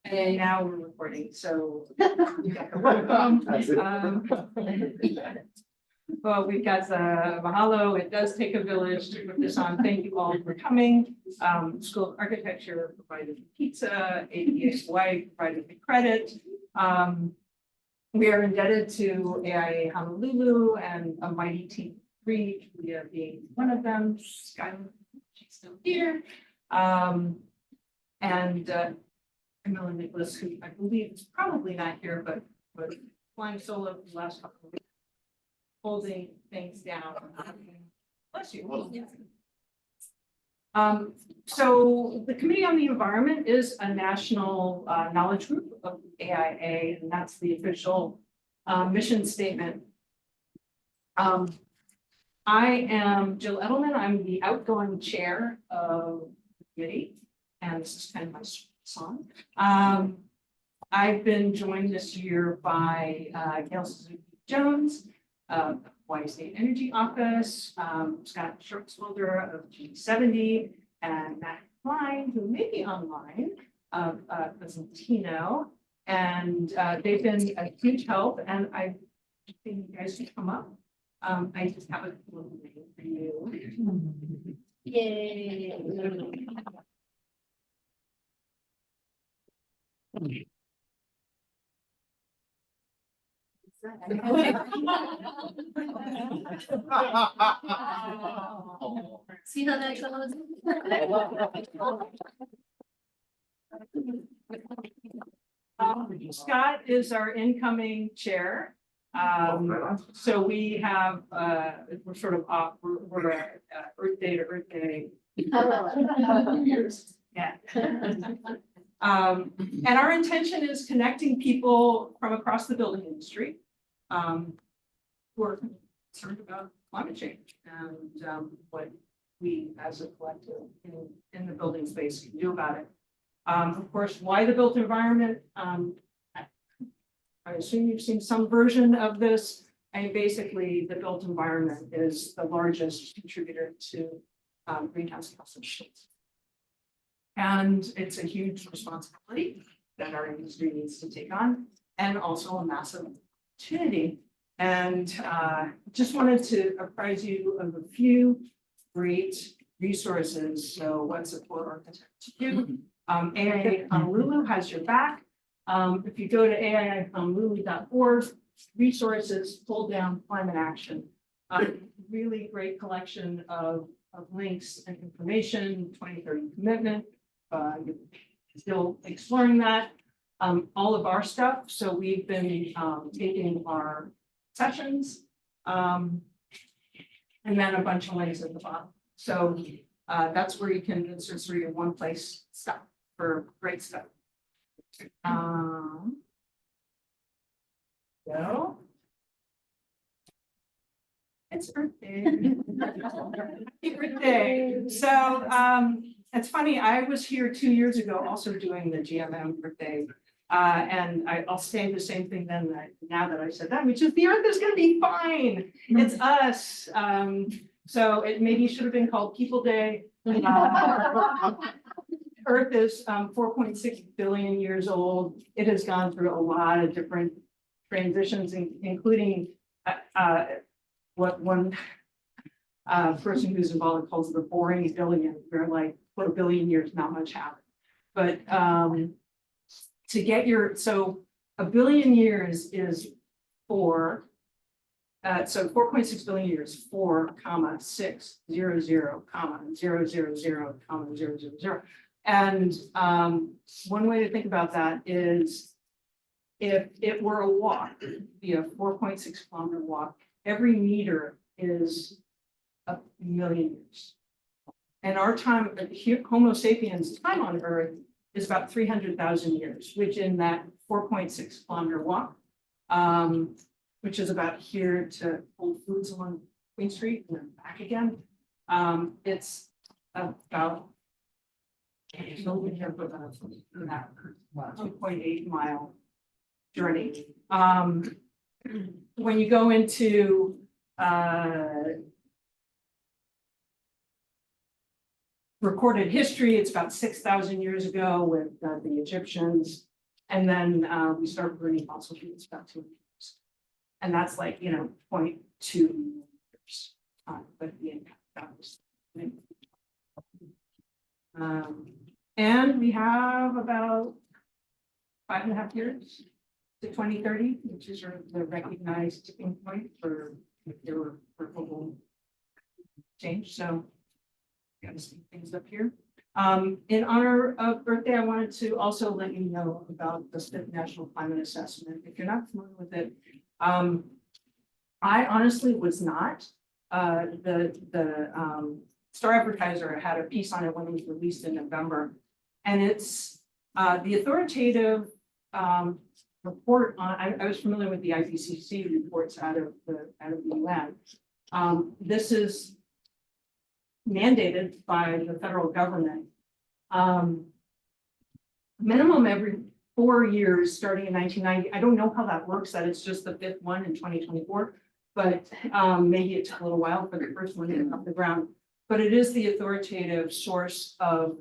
And now we're recording, so. Well, we've got mahalo. It does take a village to put this on. Thank you all for coming. School of Architecture provided the pizza, AICP Hawaii provided the credit. We are indebted to AIA Honolulu and a mighty team of three, Julia being one of them, Skylar, she's still here. Camilla Nicholas, who I believe is probably not here, but flying solo for the last couple of weeks, holding things down. Bless you. So the Committee on the Environment is a national knowledge group of AIA, and that's the official mission statement. I am Jill Edelman. I'm the outgoing chair of the committee, and this is kind of my song. I've been joined this year by Gail Suzuki-Jones, Hawaii State Energy Office, Scott Shortswelder of G70, and Matt Klein, who may be online, of Cosentino. And they've been a huge help, and I think you guys should come up. I just have a little name for you. Yay! See how that goes? Scott is our incoming chair. So we have, we're sort of off, we're at Earth Day to Earth Day. Yeah. And our intention is connecting people from across the building industry who are concerned about climate change and what we as a collective in the building space can do about it. Of course, why the built environment? I assume you've seen some version of this. And basically, the built environment is the largest contributor to greenhouse gas emissions. And it's a huge responsibility that our industry needs to take on, and also a massive opportunity. And just wanted to apprise you of a few great resources. So what support architects do. AIA Honolulu has your back. If you go to aiahonolulu.org, resources, pull down climate action. Really great collection of links and information, 2030 commitment. Still exploring that. All of our stuff. So we've been taking our sessions and then a bunch of links at the bottom. So that's where you can insert through your one place stuff for great stuff. So it's Earth Day. Happy Earth Day. So it's funny, I was here 2 years ago also doing the GMM birthday. And I'll say the same thing then now that I said that, which is the Earth is going to be fine. It's us. So it maybe should have been called People Day. Earth is 4.6 billion years old. It has gone through a lot of different transitions, including what one person who's involved calls the boring billion. They're like, for a billion years, not much happened. But to get so a billion years is so 4.6 billion years, 4,600,000,000,000,000. And one way to think about that is if it were a walk, be a 4.6 kilometer walk, every meter is a million years. And our time, Homo sapiens time on Earth is about 300,000 years, which in that 4.6 kilometer walk, which is about here to Whole Foods along Queen Street and then back again. It's about 2.8 mile journey. When you go into recorded history. It's about 6,000 years ago with the Egyptians. And then we start burning fossil fuels about 200 years. And that's like, 0.2 years. But the impact that was. And we have about 5.5 years to 2030, which is sort of the recognized tipping point for global change. So got to speed things up here. In honor of birthday, I wanted to also let you know about the Fifth National Climate Assessment. If you're not familiar with it, I honestly was not. The Star Advertiser had a piece on it when it was released in November, and it's the authoritative report on. I was familiar with the IPCC reports out of the UN. This is mandated by the federal government. Minimum every 4 years, starting in 1990. I don't know how that works. That it's just the fifth one in 2024, but maybe it took a little while for the first one to get off the ground. But it is the authoritative source of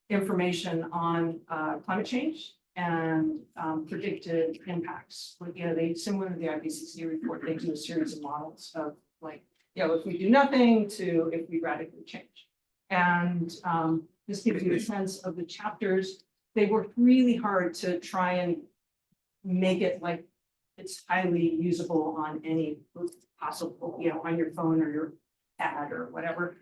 information on climate change and predicted impacts. They similar to the IPCC report, they do a series of models of like, if we do nothing to if we radically change. And this gives you a sense of the chapters. They worked really hard to try and make it like it's highly usable on any possible, on your phone or your pad or whatever.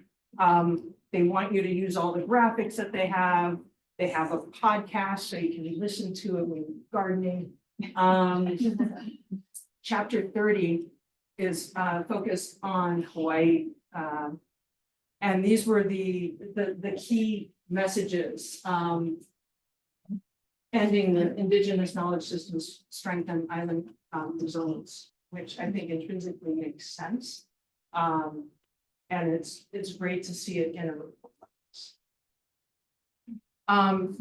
They want you to use all the graphics that they have. They have a podcast so you can listen to it when you're gardening. Chapter 30 is focused on Hawaii. And these were the key messages. Ending the indigenous knowledge systems, strengthen island resilience, which I think intrinsically makes sense. And it's great to see it in a report like this.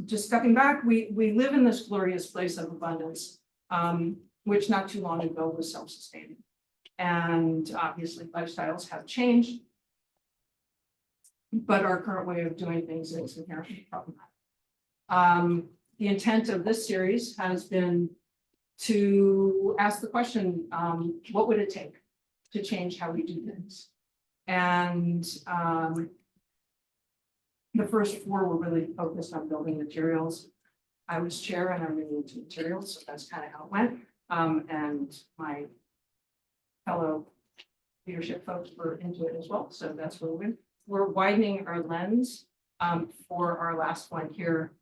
Just stepping back, we live in this glorious place of abundance, which not too long ago was self-sustaining. And obviously lifestyles have changed, but our current way of doing things is inherently problematic. The intent of this series has been to ask the question, what would it take to change how we do things? And the first 4 were really focused on building materials. I was chair and I'm really into materials, so that's kind of how it went. And my fellow leadership folks were into it as well, so that's where we're widening our lens for our last one here.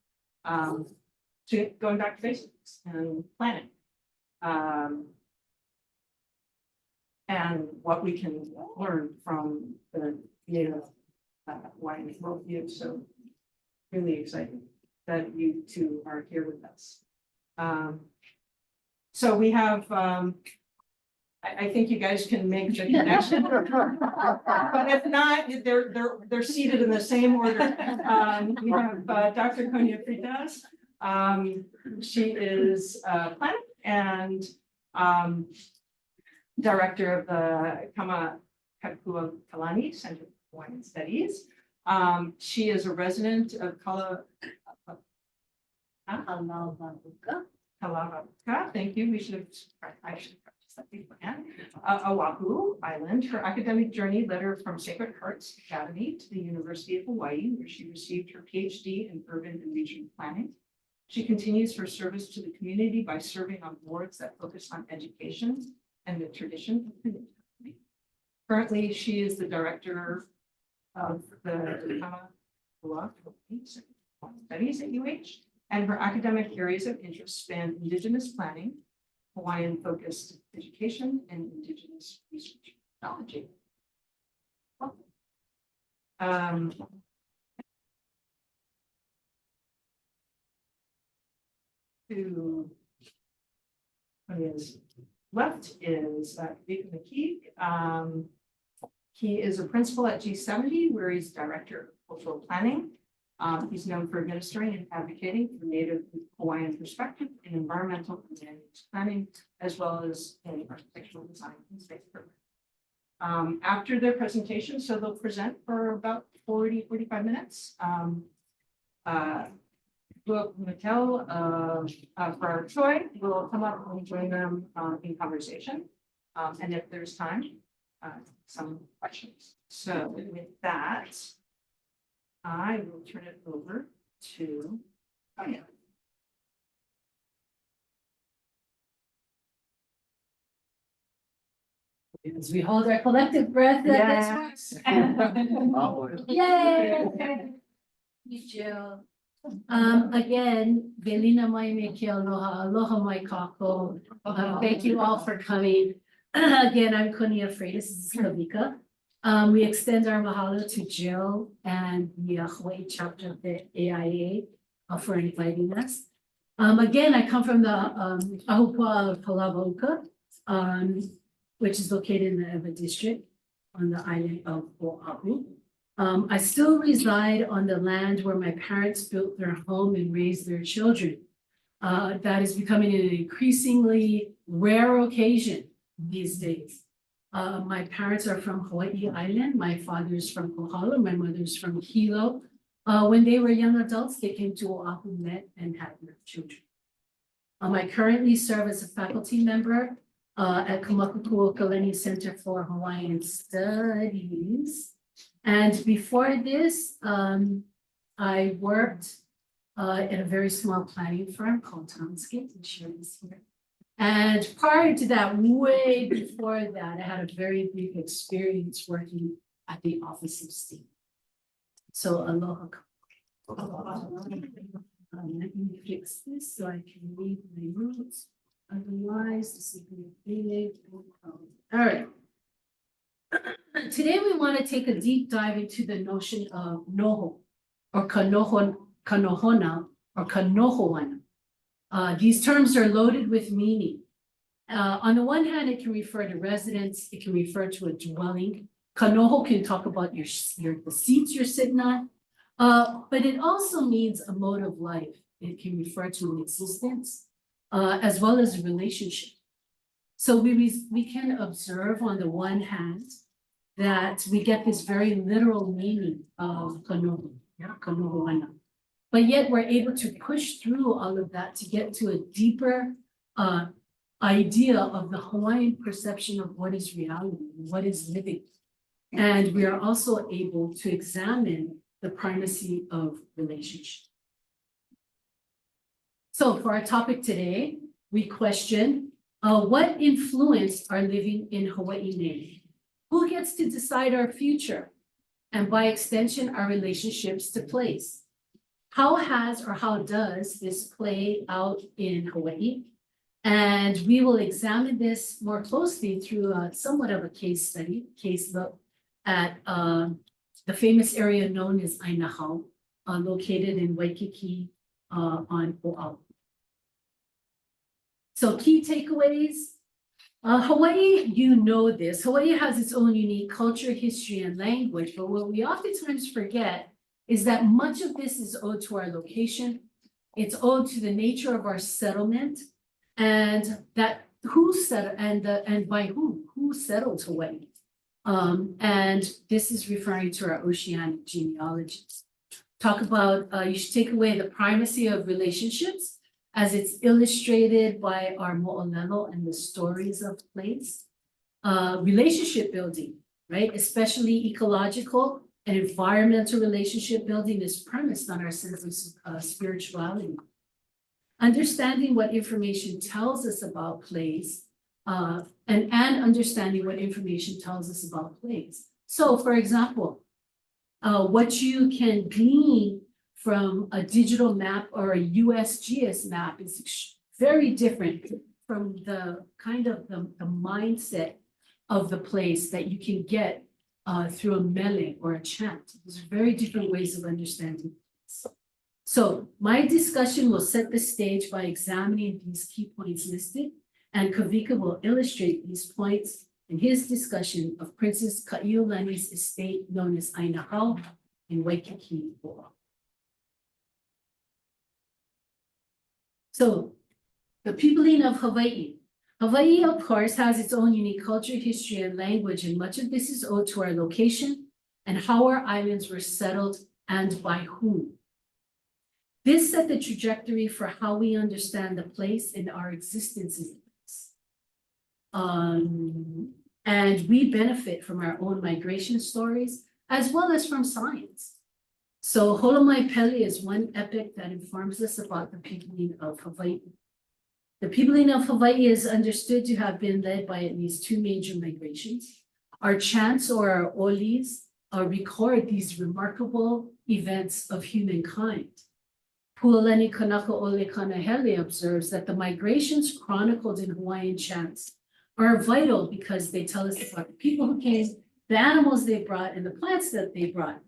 To going back to basics and planning, and what we can learn from the Hawaiian worldview. So really excited that you two are here with us. So we have, I think you guys can make the connection, but if not, they're seated in the same order. We have Dr. Konia Freitas. She is a planner and director of the Kamakakūokalani Center for Hawaiian Studies. She is a resident of Kawika. Thank you. I should practice that beforehand. Oahu Island. Her academic journey led her from Sacred Hearts Academy to the University of Hawaii, where she received her PhD in urban and regional planning. She continues her service to the community by serving on boards that focus on education and the tradition of community. Currently, she is the director of the Kamakakūokalani Studies at UH, and her academic areas of interest span Indigenous planning, Hawaiian-focused education, and Indigenous research technology. To his left is McKeague. He is a principal at G70, where he's director of cultural planning. He's known for administering and advocating for Native Hawaiian perspective in environmental and land use planning, as well as in architectural design and space program. after their presentation. So they'll present for about 45 minutes. Pimentel for Troy will come up and join them in conversation. And if there's time, some questions. So with that, I will turn it over to Konia. As we hold our collective breath, Yes. Yay! Thank you, Jill. Again, Velina mai me ke aloha, aloha mai kako. Thank you all for coming. Again, I'm Konia Freitas, this is Kawika. We extend our mahalo to Jill and the Hawaii chapter of the AIA for inviting us. Again, I come from the Ahupua of Palavauka, which is located in the Ewa district on the island of Oahu. I still reside on the land where my parents built their home and raised their children. That is becoming an increasingly rare occasion these days. My parents are from Hawaiʻi Island. My father is from Kohala. My mother is from Hilo. When they were young adults, they came to Oahu, met, and had their children. I currently serve as a faculty member at Kamakakūokalani Center for Hawaiian Studies. And before this, I worked at a very small planning firm called Townscape, and Sharon's here. And prior to that, way before that, I had a very brief experience working at the Office of State. So aloha. Let me fix this so I can read my notes. Otherwise, this is going to be big. All right. Today, we want to take a deep dive into the notion of noho, or kanohona, or kanohoana. These terms are loaded with meaning. On the one hand, it can refer to residence, it can refer to a dwelling. Kanoho can talk about the seats you're sitting on, but it also means a mode of life. It can refer to an existence, as well as a relationship. So we can observe on the one hand that we get this very literal meaning of kanoho, kanohoana. But yet we're able to push through all of that to get to a deeper idea of the Hawaiian perception of what is reality, what is living. And we are also able to examine the primacy of relationship. So for our topic today, we question what influenced our living in Hawaii name? Who gets to decide our future? And by extension, our relationships to place. How has or how does this play out in Hawaii? And we will examine this more closely through somewhat of a case look at the famous area known as Ainahau, located in Waikiki on Oahu. So key takeaways. Hawaii, you know this. Hawaii has its own unique culture, history, and language, but what we oftentimes forget is that much of this is owed to our location. It's owed to the nature of our settlement, and that who settled and by who settled Hawaii. And this is referring to our oceanic genealogies. Talk about you should take away the primacy of relationships as it's illustrated by our mo'olelo and the stories of place. Relationship building, right? Especially ecological and environmental relationship building is premised on our sense of spirituality. Understanding what information tells us about place, and understanding what information tells us about place. So for example, what you can glean from a digital map or a USGS map is very different from the kind of the mindset of the place that you can get through a mele or a chant. Those are very different ways of understanding this. So my discussion will set the stage by examining these key points listed, and Kawika will illustrate these points in his discussion of Princess Ka'iulani's estate known as Ainahau in Waikiki, Oahu. So the peopling of Hawaii. Hawaii, of course, has its own unique culture, history, and language, and much of this is owed to our location and how our islands were settled and by whom. This set the trajectory for how we understand the place and our existence in place. And we benefit from our own migration stories as well as from science. So Holomai Pele is one epic that informs us about the peopling of Hawaii. The peopling of Hawaii is understood to have been led by at least two major migrations. Our chants or our olis record these remarkable events of humankind. Pualani Kanaka Ole Kanahele observes that the migrations chronicled in Hawaiian chants are vital because they tell us about the people who came, the animals they brought, and the plants that they brought.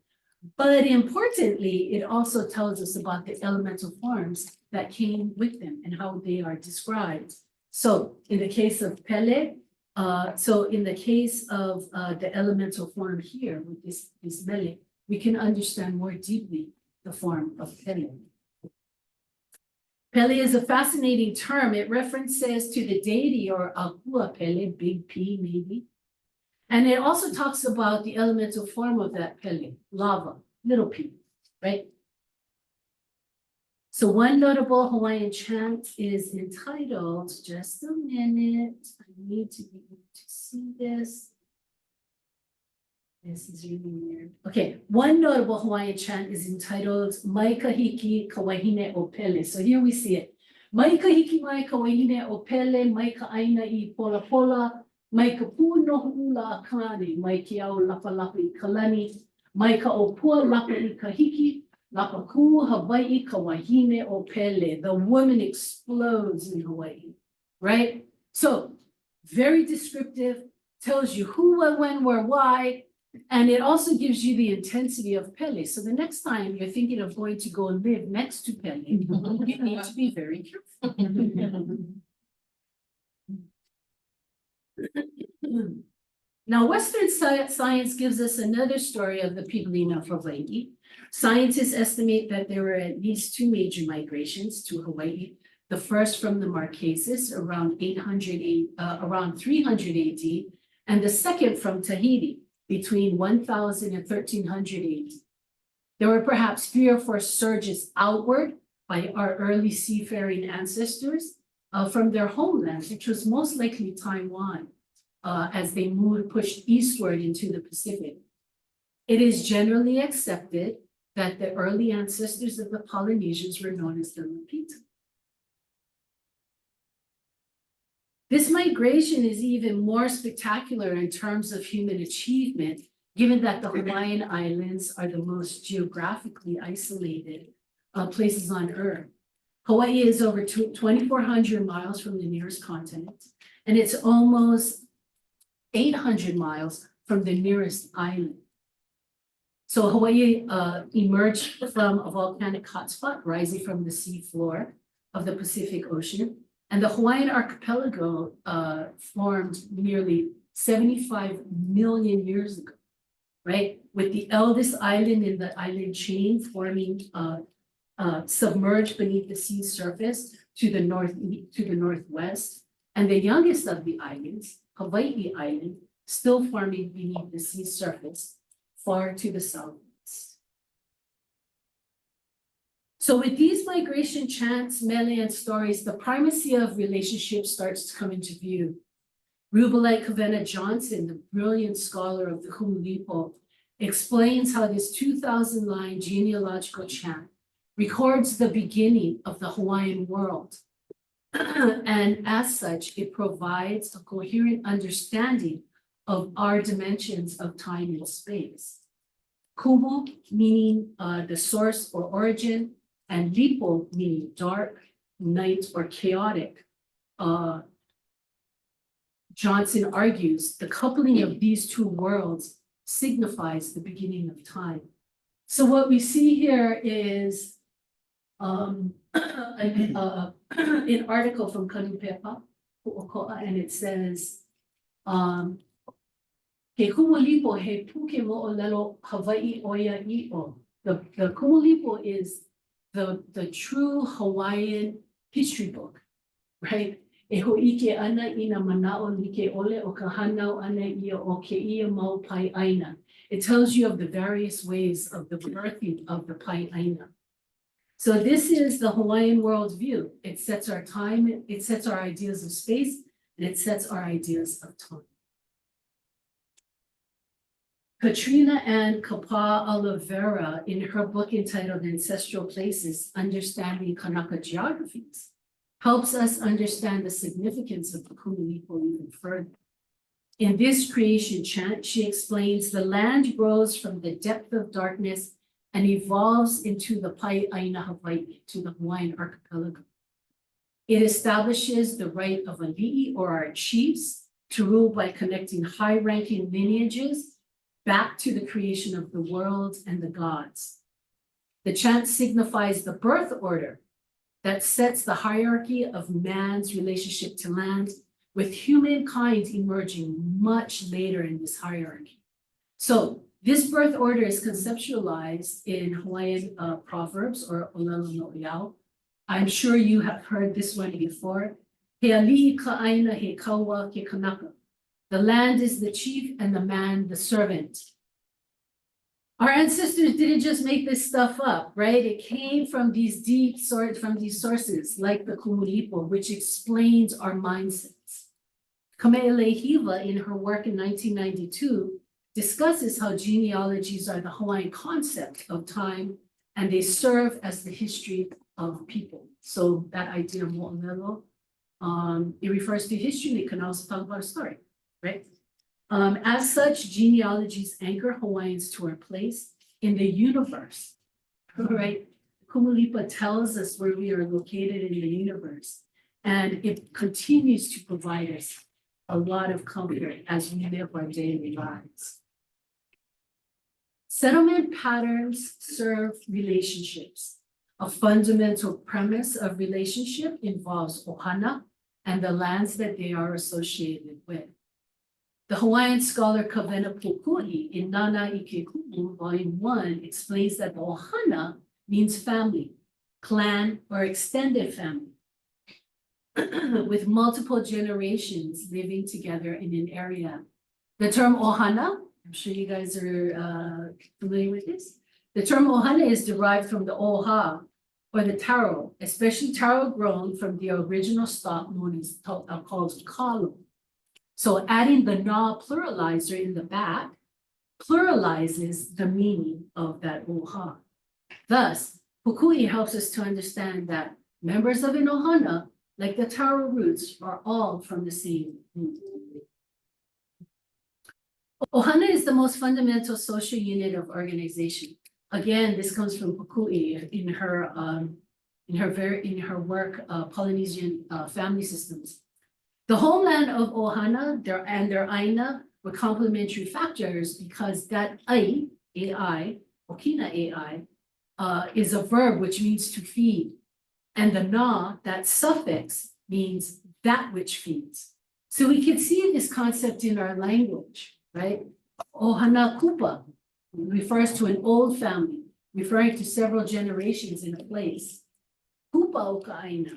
But importantly, it also tells us about the elemental forms that came with them and how they are described. So in the case of Pele, the elemental form here with this mele, we can understand more deeply the form of Pele. Pele is a fascinating term. It references to the deity or Akua Pele, big P maybe. And it also talks about the elemental form of that Pele, lava, little p, right? So one notable Hawaiian chant is entitled, just a minute, I need to be able to see this. This is really weird. Okay, one notable Hawaiian chant is entitled Mai Kahiki Kawahine o Pele. So here we see it. Mai Kahiki Mai Kawahine o Pele, Mai Ka'aina I Pola Pola, Mai Kapua Nohona Akani, Mai Kiao Lapa Lapa I Kalani, Mai Ka'opua Lapa I Kahiki, Lapa Ku Hawaiʻi Kawahine o Pele. The woman explodes in Hawaii, right? So very descriptive, tells you who, what, when, where, why. And it also gives you the intensity of Pele. So the next time you're thinking of going to go live next to Pele, you need to be very careful. Now, Western science gives us another story of the peopling of Hawaii. Scientists estimate that there were at least two major migrations to Hawaii. The first from the Marquesas around 300 AD, and the second from Tahiti between 1000 and 1300 AD. There were perhaps 3 or 4 surges outward by our early seafaring ancestors from their homeland, which was most likely Taiwan, as they pushed eastward into the Pacific. It is generally accepted that the early ancestors of the Polynesians were known as the Lapita. This migration is even more spectacular in terms of human achievement, given that the Hawaiian Islands are the most geographically isolated places on Earth. Hawaii is over 2,400 miles from the nearest continent, and it's almost 800 miles from the nearest island. So Hawaii emerged from a volcanic hotspot rising from the seafloor of the Pacific Ocean. And the Hawaiian archipelago formed nearly 75 million years ago, right? With the eldest island in the island chain forming submerged beneath the sea surface to the northwest, and the youngest of the islands, Hawaii Island, still forming beneath the sea surface far to the southwest. So with these migration chants, mele, and stories, the primacy of relationships starts to come into view. Rubelite Kavena Johnson, the brilliant scholar of the Humulipo, explains how this 2,000-line genealogical chant records the beginning of the Hawaiian world. And as such, it provides a coherent understanding of our dimensions of time and space. Kumu, meaning the source or origin, and lipo, meaning dark, night, or chaotic. Johnson argues the coupling of these two worlds signifies the beginning of time. So what we see here is an article from Kanupepa, and it says, Ke kumulipo he puke mo'olelo Hawaii oia i'o. The kumulipo is the true Hawaiian history book, right? E ho'ike ana ina mana'o like ole o ka hanau ana ia o ke ia mau pai aina. It tells you of the various ways of the birthing of the pai aina. So this is the Hawaiian worldview. It sets our time, it sets our ideas of space, and it sets our ideas of time. Katrina Ann Kapua Oliveira, in her book entitled Ancestral Places, Understanding Kanaka Geographies, helps us understand the significance of the Kumunipo even further. In this creation chant, she explains the land grows from the depth of darkness and evolves into the Pai Aina Hawaii, to the Hawaiian archipelago. It establishes the right of a li'i, or our chiefs, to rule by connecting high-ranking lineages back to the creation of the world and the gods. The chant signifies the birth order that sets the hierarchy of man's relationship to land, with humankind emerging much later in this hierarchy. So this birth order is conceptualized in Hawaiian proverbs, or olelo no iau. I'm sure you have heard this one before. He ali'i ka aina he kaua ke kanaka. The land is the chief and the man the servant. Our ancestors didn't just make this stuff up, right? It came from these sources like the Kumunipo, which explains our mindsets. Kame'elehiva, in her work in 1992, discusses how genealogies are the Hawaiian concept of time, and they serve as the history of people. So that idea of mo'olelo, it refers to history. It can also talk about a story, right? As such, genealogies anchor Hawaiians to our place in the universe, right? Kumulipa tells us where we are located in the universe, and it continues to provide us a lot of comfort as we live our daily lives. Settlement patterns serve relationships. A fundamental premise of relationship involves ohana and the lands that they are associated with. The Hawaiian scholar Kawena Pukui in Nana Ike Ku'u, Volume 1, explains that the ohana means family, clan, or extended family, with multiple generations living together in an area. The term ohana, I'm sure you guys are familiar with this. The term ohana is derived from the oha, or the taro, especially taro grown from the original stock known as called kalo. So adding the na pluralizer in the back pluralizes the meaning of that oha. Thus, Pukui helps us to understand that members of an ohana, like the taro roots, are all from the same root. Ohana is the most fundamental social unit of organization. Again, this comes from Pukui in her work, Polynesian Family Systems. The homeland of ohana and their aina were complementary factors because that ai, okina ai, is a verb which means to feed. And the na, that suffix, means that which feeds. So we can see this concept in our language, right? Ohana kupa refers to an old family, referring to several generations in a place. Kupa oka aina,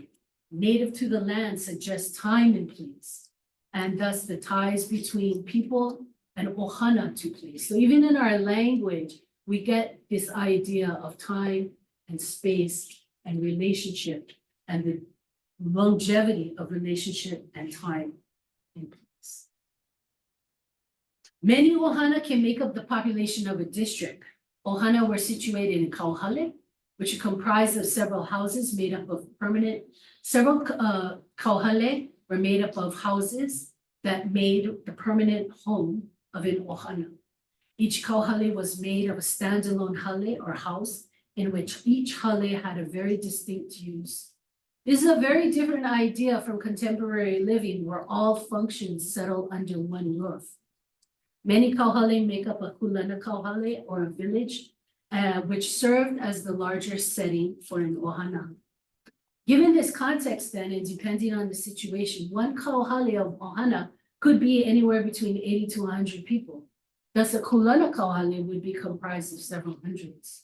native to the land, suggests time and place, and thus the ties between people and ohana to place. So even in our language, we get this idea of time and space and relationship and the longevity of relationship and time and place. Many ohana can make up the population of a district. Ohana were situated in kauhale, which are comprised of several houses made up of several kauhale were made up of houses that made the permanent home of an ohana. Each kauhale was made of a standalone hale or house in which each hale had a very distinct use. This is a very different idea from contemporary living where all functions settle under one roof. Many kauhale make up a kulana kauhale or a village, which served as the larger setting for an ohana. Given this context then, and depending on the situation, one kauhale of ohana could be anywhere between 80 to 100 people. Thus, a kulana kauhale would be comprised of several hundreds.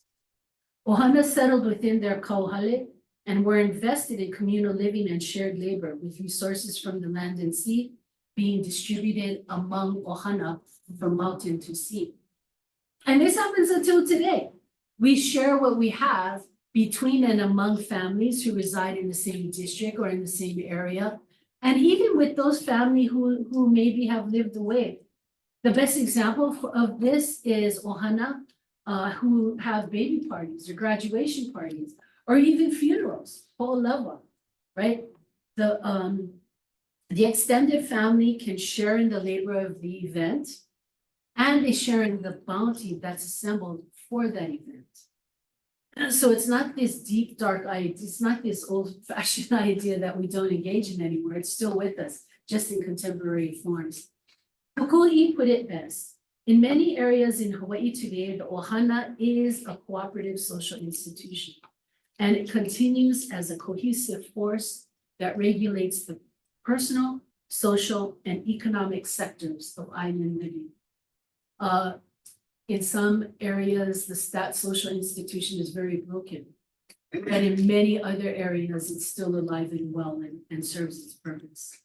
Ohana settled within their kauhale and were invested in communal living and shared labor, with resources from the land and sea being distributed among Ohana from mountain to sea. And this happens until today. We share what we have between and among families who reside in the same district or in the same area, and even with those families who maybe have lived away. The best example of this is Ohana, who have baby parties or graduation parties, or even funerals, ho'olewa, right? The extended family can share in the labor of the event, and they share in the bounty that's assembled for that event. So it's not this deep, dark idea, it's not this old-fashioned idea that we don't engage in anymore. It's still with us, just in contemporary forms. Kukui put it best. In many areas in Hawaii today, the Ohana is a cooperative social institution, and it continues as a cohesive force that regulates the personal, social, and economic sectors of island living. In some areas, that social institution is very broken, but in many other areas, it's still alive and well and serves its purpose.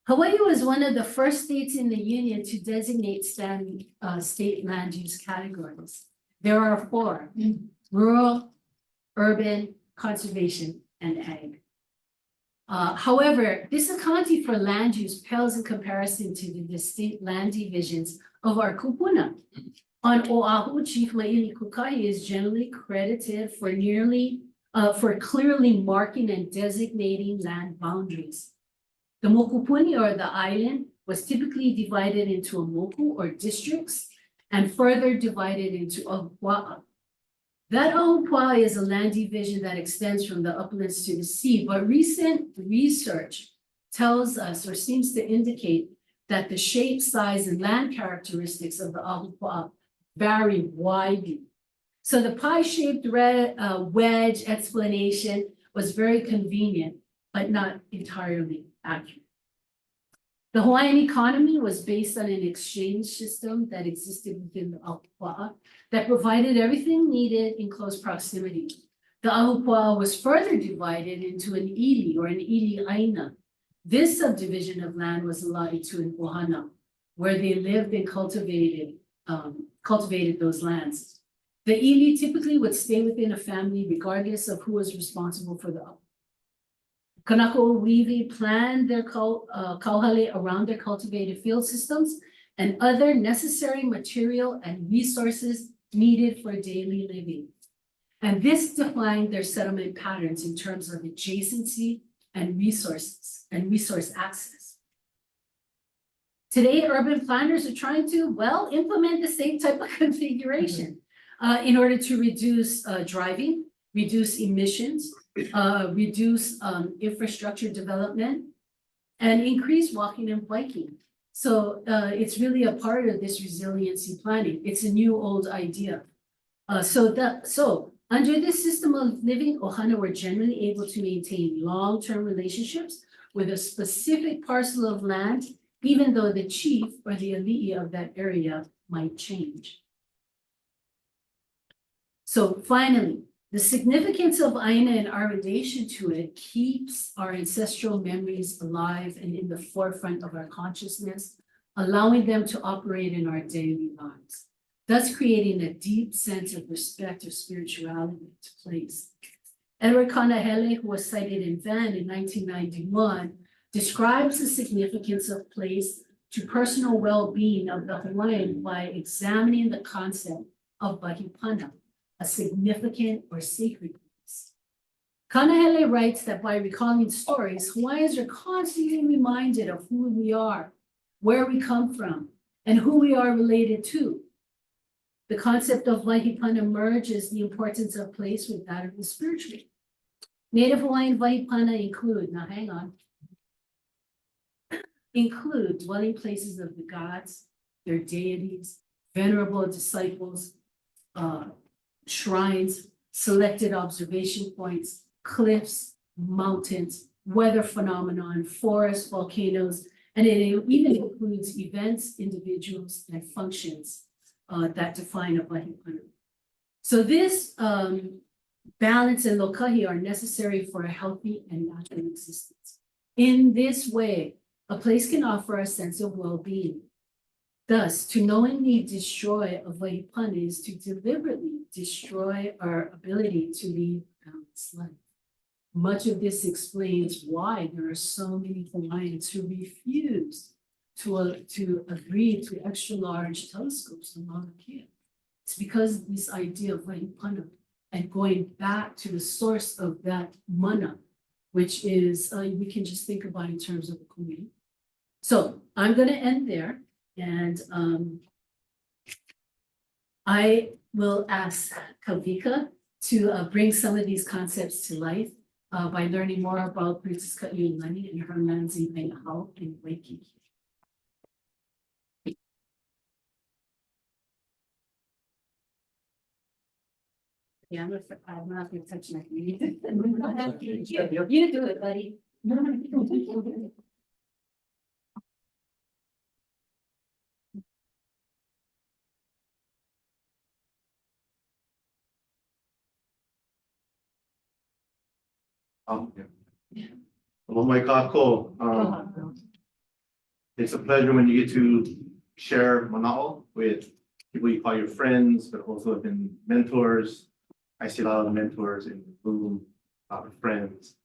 Hawaii was one of the first states in the union to designate state land use categories. There are 4: rural, urban, conservation, and ag. However, this accounting for land use pales in comparison to the distinct land divisions of our kupuna. On Oahu, Chief Maili Kukai is generally credited for clearly marking and designating land boundaries. The mokupuni, or the island, was typically divided into a moku, or districts, and further divided into ahupua'a. That ahupua'a is a land division that extends from the uplands to the sea, but recent research tells us, or seems to indicate, that the shape, size, and land characteristics of the ahupua'a vary widely. So the pie-shaped wedge explanation was very convenient, but not entirely accurate. The Hawaiian economy was based on an exchange system that existed within the ahupua'a that provided everything needed in close proximity. The ahupua'a was further divided into an ili, or an ili aina. This subdivision of land was allotted to an ohana, where they lived and cultivated those lands. The ili typically would stay within a family regardless of who was responsible for the Kanakaʻiwi planned their kauhale around their cultivated field systems and other necessary material and resources needed for daily living. And this defined their settlement patterns in terms of adjacency and resource access. Today, urban planners are trying to, well, implement the same type of configuration in order to reduce driving, reduce emissions, reduce infrastructure development, and increase walking and biking. So it's really a part of this resiliency planning. It's a new old idea. So under this system of living, ohana were generally able to maintain long-term relationships with a specific parcel of land, even though the chief or the ali'i of that area might change. So finally, the significance of aina and our relation to it keeps our ancestral memories alive and in the forefront of our consciousness, allowing them to operate in our daily lives, thus creating a deep sense of respect or spirituality to place. Edward Kanahele, who was cited in Van in 1991, describes the significance of place to personal well-being of the Hawaiian by examining the concept of wahipana, a significant or sacred place. Kanahele writes that by recalling stories, Hawaiians are constantly reminded of who we are, where we come from, and who we are related to. The concept of wahipana merges the importance of place with that of the spiritual. Native Hawaiian wahipana include dwelling places of the gods, their deities, venerable disciples, shrines, selected observation points, cliffs, mountains, weather phenomenon, forests, volcanoes, and it even includes events, individuals, and functions that define a wahipana. So this balance and lokahi are necessary for a healthy and natural existence. In this way, a place can offer a sense of well-being. Thus, to knowingly destroy a waipana is to deliberately destroy our ability to lead a balanced life. Much of this explains why there are so many Hawaiians who refuse to agree to extra-large telescopes on Mauna Kea. It's because this idea of waipana and going back to the source of that mana, which is, we can just think about in terms of a Konia. So I'm gonna end there, and I will ask Kawika to bring some of these concepts to life by learning more about Princess Kaʻiolani and her lands in Hau and Waikiki. Yeah, I'm not gonna touch my knee. You do it, buddy. Hello, my kako. It's a pleasure when you get to share mana'o with people you call your friends, but also have been mentors. I see a lot of mentors in the room, a lot of friends.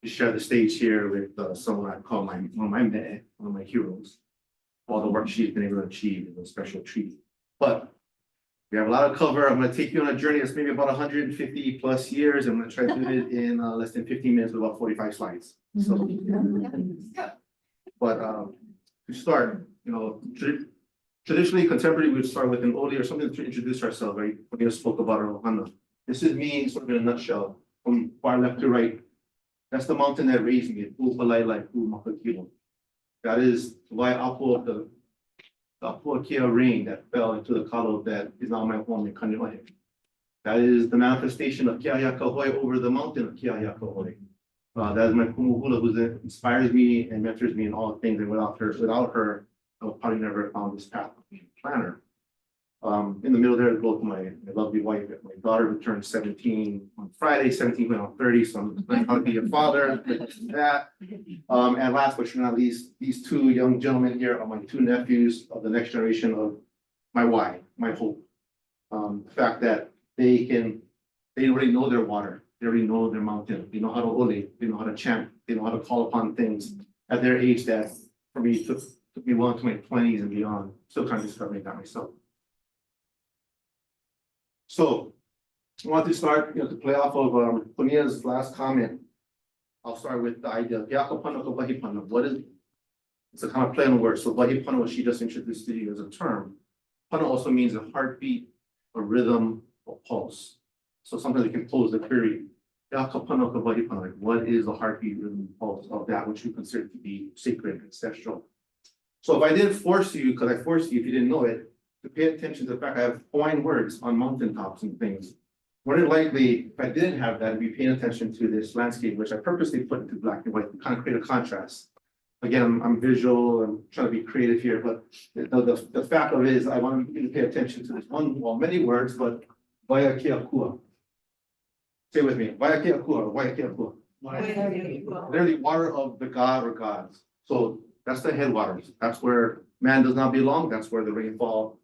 You share the stage here with someone I call one of my heroes. All the work she's been able to achieve is a special treat. But we have a lot of cover. I'm going to take you on a journey that's maybe about 150 plus years. I'm going to try to do it in less than 15 minutes with about 45 slides. So, but to start, traditionally, contemporary, we would start with an ode or something to introduce ourselves, right? We just spoke about our Nohona. This is me, sort of in a nutshell, from far left to right. That's the mountain that raised me, that is why Apo of the Kapua Kea rain that fell into the kalo that is now my home in Kania. That is the manifestation of Keʻayakahoi over the mountain of Keʻayakahoi. That is my kumuhula who inspires me and mentors me in all things. And without her, I would probably never have found this path of being a planner. In the middle there is both my lovely wife and my daughter who turned 17 on Friday, 17 went on 30. So I'm learning how to be a father, that. And last but not least, these two young gentlemen here are my two nephews of the next generation of my why, my hope. The fact that they already know their water, they already know their mountain, they know how to ole, they know how to chant, they know how to call upon things at their age that for me took me well into my 20s and beyond. Still trying to discover that myself. So I want to start, to play off of Konia's last comment. I'll start with the idea of Yakapana. What is it? It's a kind of play on words. So Wahipana, what she just introduced to you as a term. Pana also means a heartbeat, a rhythm, a pulse. So sometimes you can pose the query. Like, what is the heartbeat, rhythm, pulse of that which you consider to be sacred, ancestral? So if I didn't force you, because I forced you if you didn't know it, to pay attention to the fact I have Hawaiian words on mountaintops and things. More than likely, if I didn't have that, I'd be paying attention to this landscape, which I purposely put into black and white to kind of create a contrast. Again, I'm visual, I'm trying to be creative here, but the fact of it is I want you to pay attention to this one, well, many words, but Waiakeakua. Say with me, Waiakeakua, Waiakeakua. Literally water of the god or gods. So that's the headwaters. That's where man does not belong. That's where the rainfall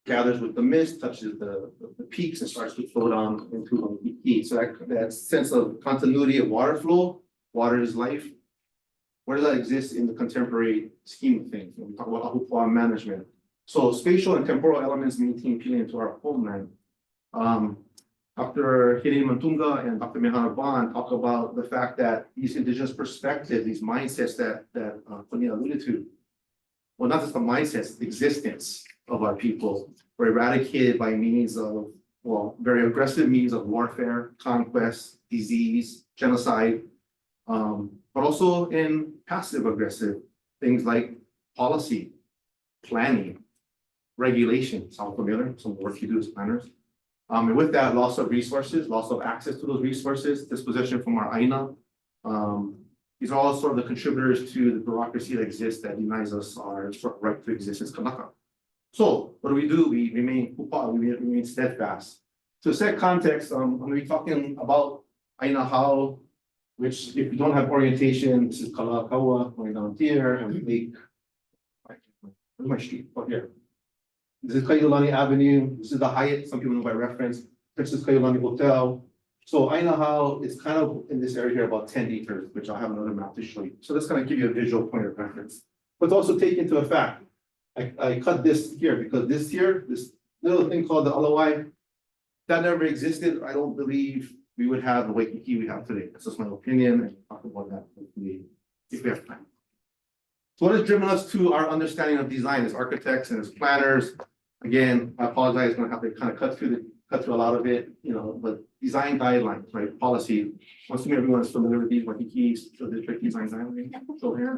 gathers with the mist, touches the peaks and starts to flow down into the heat. So that sense of continuity of water flow, water is life. Where does that exist in the contemporary scheme of things? When we talk about ahupua management. So spatial and temporal elements maintain appealing into our homeland. Dr. Hiri Mantunga and Dr. Mehana Bond talk about the fact that these indigenous perspectives, these mindsets that Konia alluded to, well, not just the mindsets, the existence of our people were eradicated by means of, well, very aggressive means of warfare, conquest, disease, genocide, but also in passive aggressive things like policy, planning, regulation. Sound familiar? Some work you do as planners. And with that, loss of resources, loss of access to those resources, dispossession from our aina. These are all sort of the contributors to the bureaucracy that exists that denies us our sort of right to exist as Kanaka. So what do? We remain steadfast. To set context, I'm gonna be talking about Aina Hao, which if you don't have orientation, this is Kalakaua, going down here, and we make. Where's my street? Oh, here. This is Kaʻiʻaulani Avenue, this is the Hyatt, some people know by reference, Princess Kaʻiʻaulani Hotel. So Aina Hao is kind of in this area here about 10 acres, which I'll have another map to show you. So that's gonna give you a visual point of reference. But also take into effect, I cut this here because this here, this little thing called the Alawai, that never existed. I don't believe we would have the Waikiki we have today. That's just my opinion, and we'll talk about that hopefully if we have time. So what has driven us to our understanding of design as architects and as planners? Again, I apologize, I'm gonna have to kind of cut through a lot of it, you know, but design guidelines, right? Policy. Once again, everyone is familiar with these Waikikis, so district design guidelines. So here.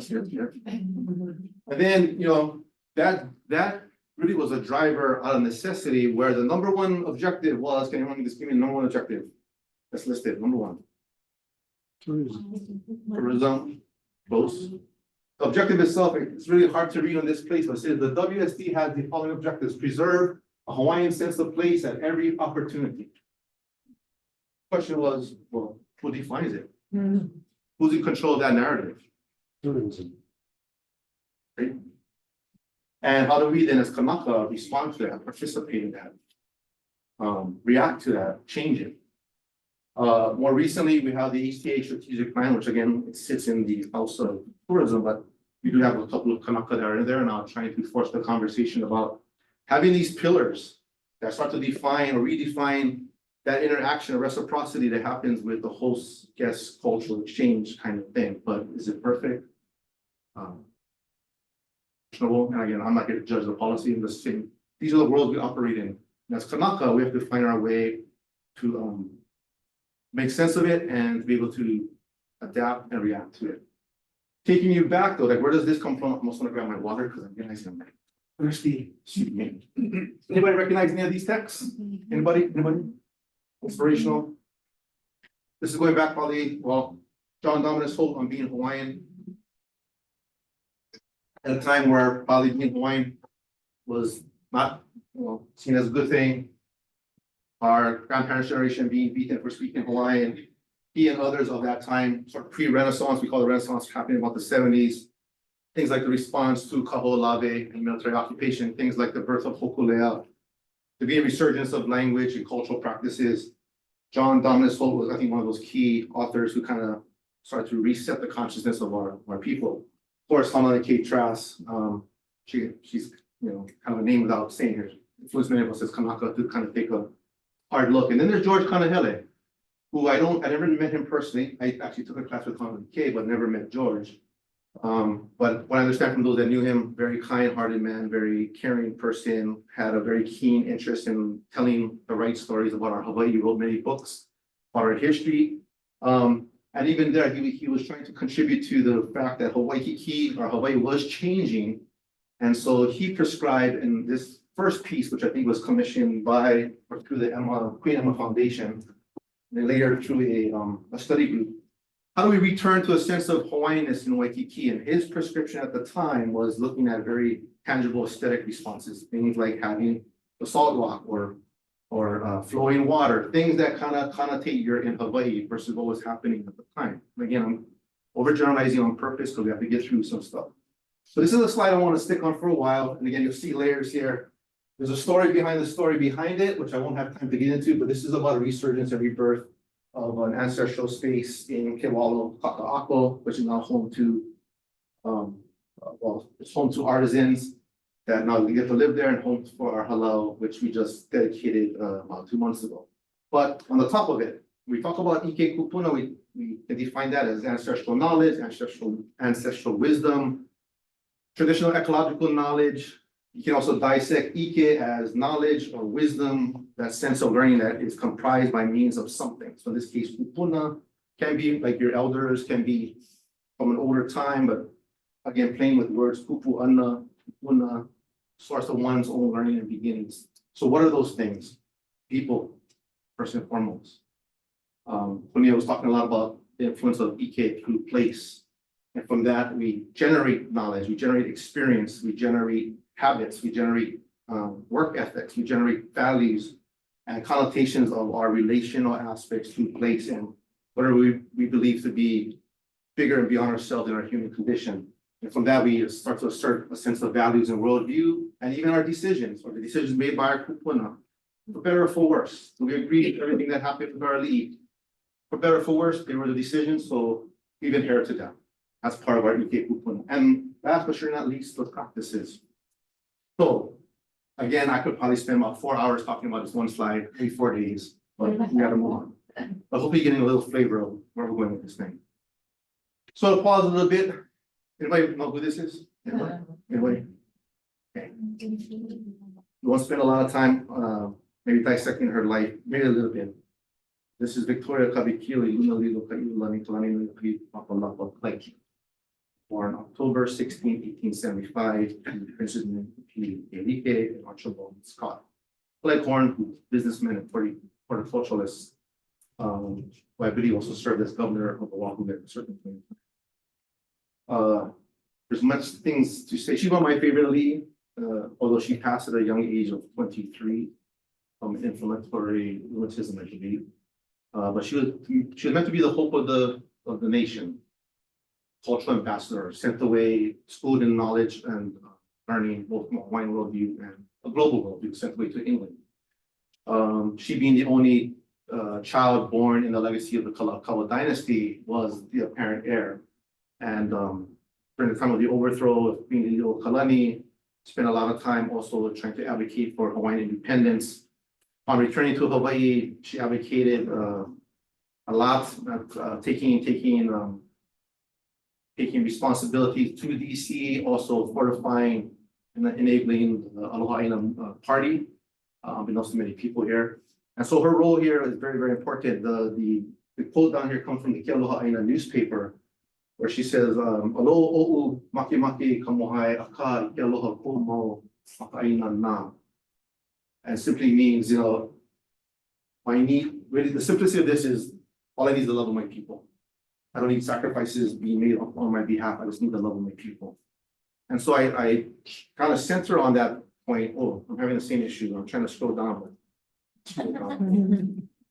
And then, you know, that really was a driver out of necessity where the number one objective was, can anyone just give me the number one objective? That's listed, number one. Tourism, close. The objective itself, it's really hard to read on this place, but it says the WSD has the following objectives: preserve a Hawaiian sense of place at every opportunity. Question was, well, who defines it? Who's in control of that narrative? Tourism. Right? And how do we then as Kanaka respond to that, participate in that, react to that, change it? More recently, we have the HTA strategic plan, which again, it sits in the House of Tourism, but we do have a couple of Kanaka that are in there now trying to force the conversation about having these pillars that start to define or redefine that interaction or reciprocity that happens with the host guest cultural exchange kind of thing. But is it perfect? And again, I'm not here to judge the policy. I'm just saying these are the worlds we operate in. And as Kanaka, we have to find our way to make sense of it and to be able to adapt and react to it. Taking you back though, like where does this come from? I'm also gonna grab my water because I'm realizing I'm thirsty. Anybody recognize any of these texts? Anybody? Inspirational. This is going back probably, well, John Dominus Holt on being Hawaiian. At a time where probably being Hawaiian was not, seen as a good thing. Our grandparents' generation being beaten for speaking Hawaiian. He and others of that time, sort of pre-Renaissance, we call the Renaissance happening about the 70s. Things like the response to Kaho'olawe and military occupation, things like the birth of Hokulea, to be a resurgence of language and cultural practices. John Dominus Holt was, I think, one of those key authors who kind of started to reset the consciousness of our people. Of course, Hamana K. Trask, she's kind of a name without saying her. Influenced many of us as Kanaka to kind of take a hard look. And then there's George Kanahele, who I never met him personally. I actually took a class with Hamana K, but never met George. But what I understand from those that knew him, very kind-hearted man, very caring person, had a very keen interest in telling the right stories about our Hawaii. He wrote many books about our history. And even there, he was trying to contribute to the fact that Hawaii was changing. And so he prescribed in this first piece, which I think was commissioned by or through the Queen Emma Foundation, and later through a study group. How do we return to a sense of Hawaiianness in Waikiki? And his prescription at the time was looking at very tangible aesthetic responses, things like having the salt rock or flowing water, things that kind of connotate you're in Hawaii versus what was happening at the time. And again, I'm overgeneralizing on purpose because we have to get through some stuff. So this is a slide I want to stick on for a while. And again, you'll see layers here. There's a story behind the story behind it, which I won't have time to get into, but this is about a resurgence and rebirth of an ancestral space in Kewalo, Kaka'ako, which is now home to, it's home to artisans that now we get to live there, and home for our halal, which we just dedicated about 2 months ago. But on the top of it, we talk about Ike Kupuna, we can define that as ancestral knowledge, ancestral wisdom, traditional ecological knowledge. You can also dissect Ike as knowledge or wisdom, that sense of learning that is comprised by means of something. So in this case, Kupuna can be like your elders, can be from an older time, but again, playing with words, Kupu Anna, Kupuna, source of one's own learning and beginnings. So what are those things? People, first and foremost. Konia was talking a lot about the influence of Ike through place. And from that, we generate knowledge, we generate experience, we generate habits, we generate work ethics, we generate values, and connotations of our relational aspects to place and whatever we believe to be bigger and beyond ourselves in our human condition. And from that, we start to assert a sense of values and worldview, and even our decisions, or the decisions made by our kupuna, for better or for worse. Do we agree with everything that happened with our lead? For better or for worse, they were the decisions, so we've inherited them. That's part of our Ike kupuna. And last but sure not least, the practices. So, again, I could probably spend about 4 hours talking about this one slide, maybe 4 days, but we gotta move on. But hopefully you're getting a little flavor of where we're going with this thing. So to pause a little bit, anybody know who this is? Anybody? Okay. We won't spend a lot of time, maybe dissecting her life, maybe a little bit. This is Victoria Kawikili, born October 16, 1875, and Princess Enrique and Archibald Scott. Leghorn, businessman and horticulturalist, who I believe also served as governor of Oahu at a certain point. There's much things to say. She's one of my favorite lead, although she passed at a young age of 23 from inflammatory rheumatism, I believe. But she was meant to be the hope of the nation. Cultural ambassador, sent away, schooled in knowledge and learning, both from a Hawaiian worldview and a global worldview, sent away to England. She being the only child born in the legacy of the Kamakakūokalani dynasty was the apparent heir. And during the time of the overthrow of Pimentel, spent a lot of time also trying to advocate for Hawaiian independence. On returning to Hawaii, she advocated a lot, taking responsibility to DC, also fortifying and enabling the Aloha Aina party, unbeknownst to many people here. And so her role here is very, very important. The quote down here comes from the Aloha Aina newspaper, where she says, "Alo o'u makemake kamohai aka aloha komo makaina na," and simply means, really the simplicity of this is all I need is the love of my people. I don't need sacrifices being made on my behalf. I just need the love of my people. And so I kind of center on that point. Oh, I'm having the same issue. I'm trying to scroll down.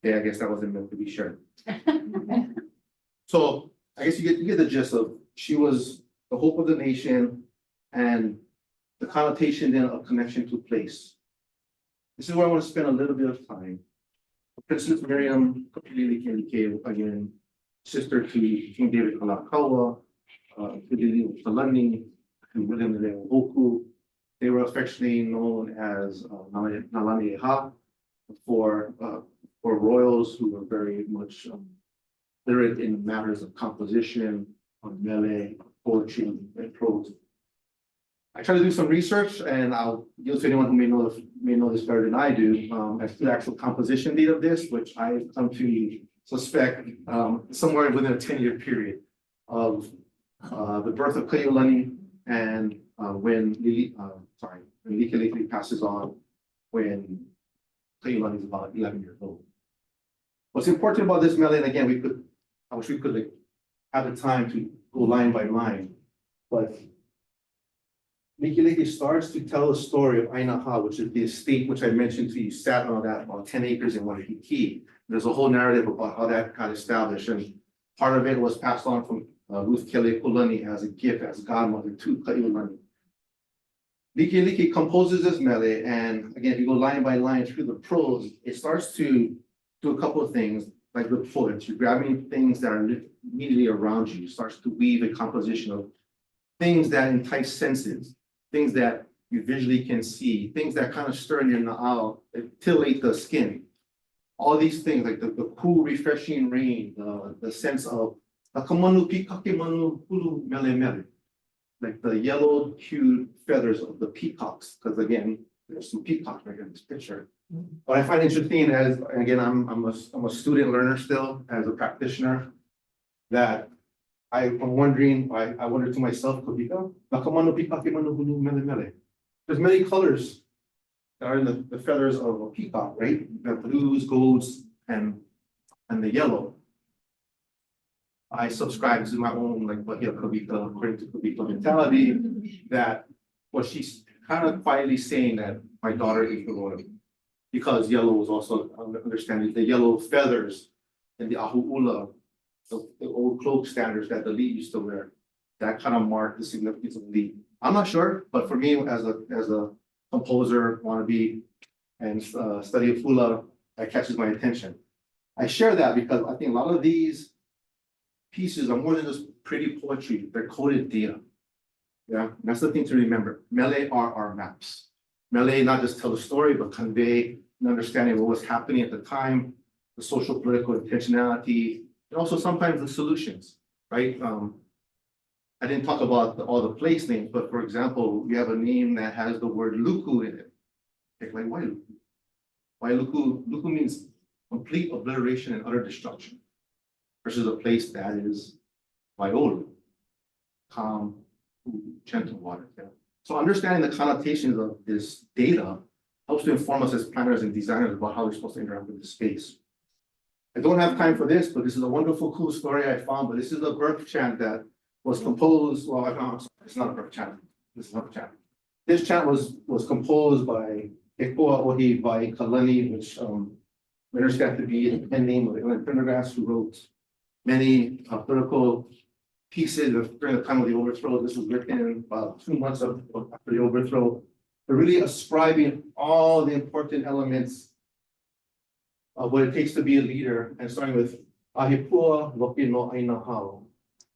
Yeah, I guess that wasn't meant to be shared. So I guess you get the gist of she was the hope of the nation and the connotation then of connection to place. This is where I want to spend a little bit of time. Princess Miriam, again, sister to King David Kalakaua, Kalani, and William Leohoku. They were affectionately known as Nalani Eha for royals who were very much literate in matters of composition, on mele, poetry, and prose. I try to do some research, and I'll yield to anyone who may know this better than I do, as to the actual composition date of this, which I come to suspect somewhere within a 10-year period of the birth of Kaʻiʻaulani and when Likelike passes on when Kaʻiʻaulani is about 11 years old. What's important about this mele, and again, I wish we could have the time to go line by line, but Likelike starts to tell the story of Ainaha, which is the estate which I mentioned to you, sat on that about 10 acres in Waiheke. There's a whole narrative about how that got established, and part of it was passed on from Ruth Kealekulani as a gift, as godmother to Kaʻiʻaulani. Likelike composes this mele, and again, if you go line by line through the prose, it starts to do a couple of things, like the poet. You're grabbing things that are immediately around you. It starts to weave a composition of things that entice senses, things that you visually can see, things that kind of stir in your na'au, that titillate the skin. All these things, like the cool, refreshing rain, the sense of akamanu pikake manu hulu mele mele, like the yellow hued feathers of the peacocks, because again, there's some peacocks right here in this picture. What I find interesting as, again, I'm a student learner still as a practitioner, that I'm wondering, I wonder to myself, Kawika, nakamanu pikake manu hulu mele mele. There's many colors that are in the feathers of a peacock, right? The blues, golds, and the yellow. I subscribe to my own Kawika, according to Kawika mentality, that what she's kind of quietly saying that my daughter is the royal. because yellow was also understanding the yellow feathers and the ahu'ula, the old cloak standards that the elite used to wear. That kind of marked the significance of the elite. I'm not sure, but for me, as a composer, wannabe, and study of hula, that catches my attention. I share that because I think a lot of these pieces are more than just pretty poetry, they're coded data. Yeah, and that's the thing to remember. Mele are our maps. Mele not just tell the story, but convey an understanding of what was happening at the time, the social political intentionality, and also sometimes the solutions, right? I didn't talk about all the place names, but for example, we have a name that has the word luku in it. Like why luku? Why luku? Luku means complete obliteration and utter destruction, versus a place that is waiolu, calm, gentle water. Yeah. So understanding the connotations of this data helps to inform us as planners and designers about how we're supposed to interact with the space. I don't have time for this, but this is a wonderful, cool story I found, but this is a birth chant that was composed, well, I'm sorry, it's not a birth chant. This is not a chant. This chant was composed by Kamakakūokalani, which we understand to be the pen name of Edelman Prendergast, who wrote many political pieces during the time of the overthrow. This was written about 2 months after the overthrow. They're really ascribing all the important elements of what it takes to be a leader, and starting with Ahipua Lopi no Aina Hao,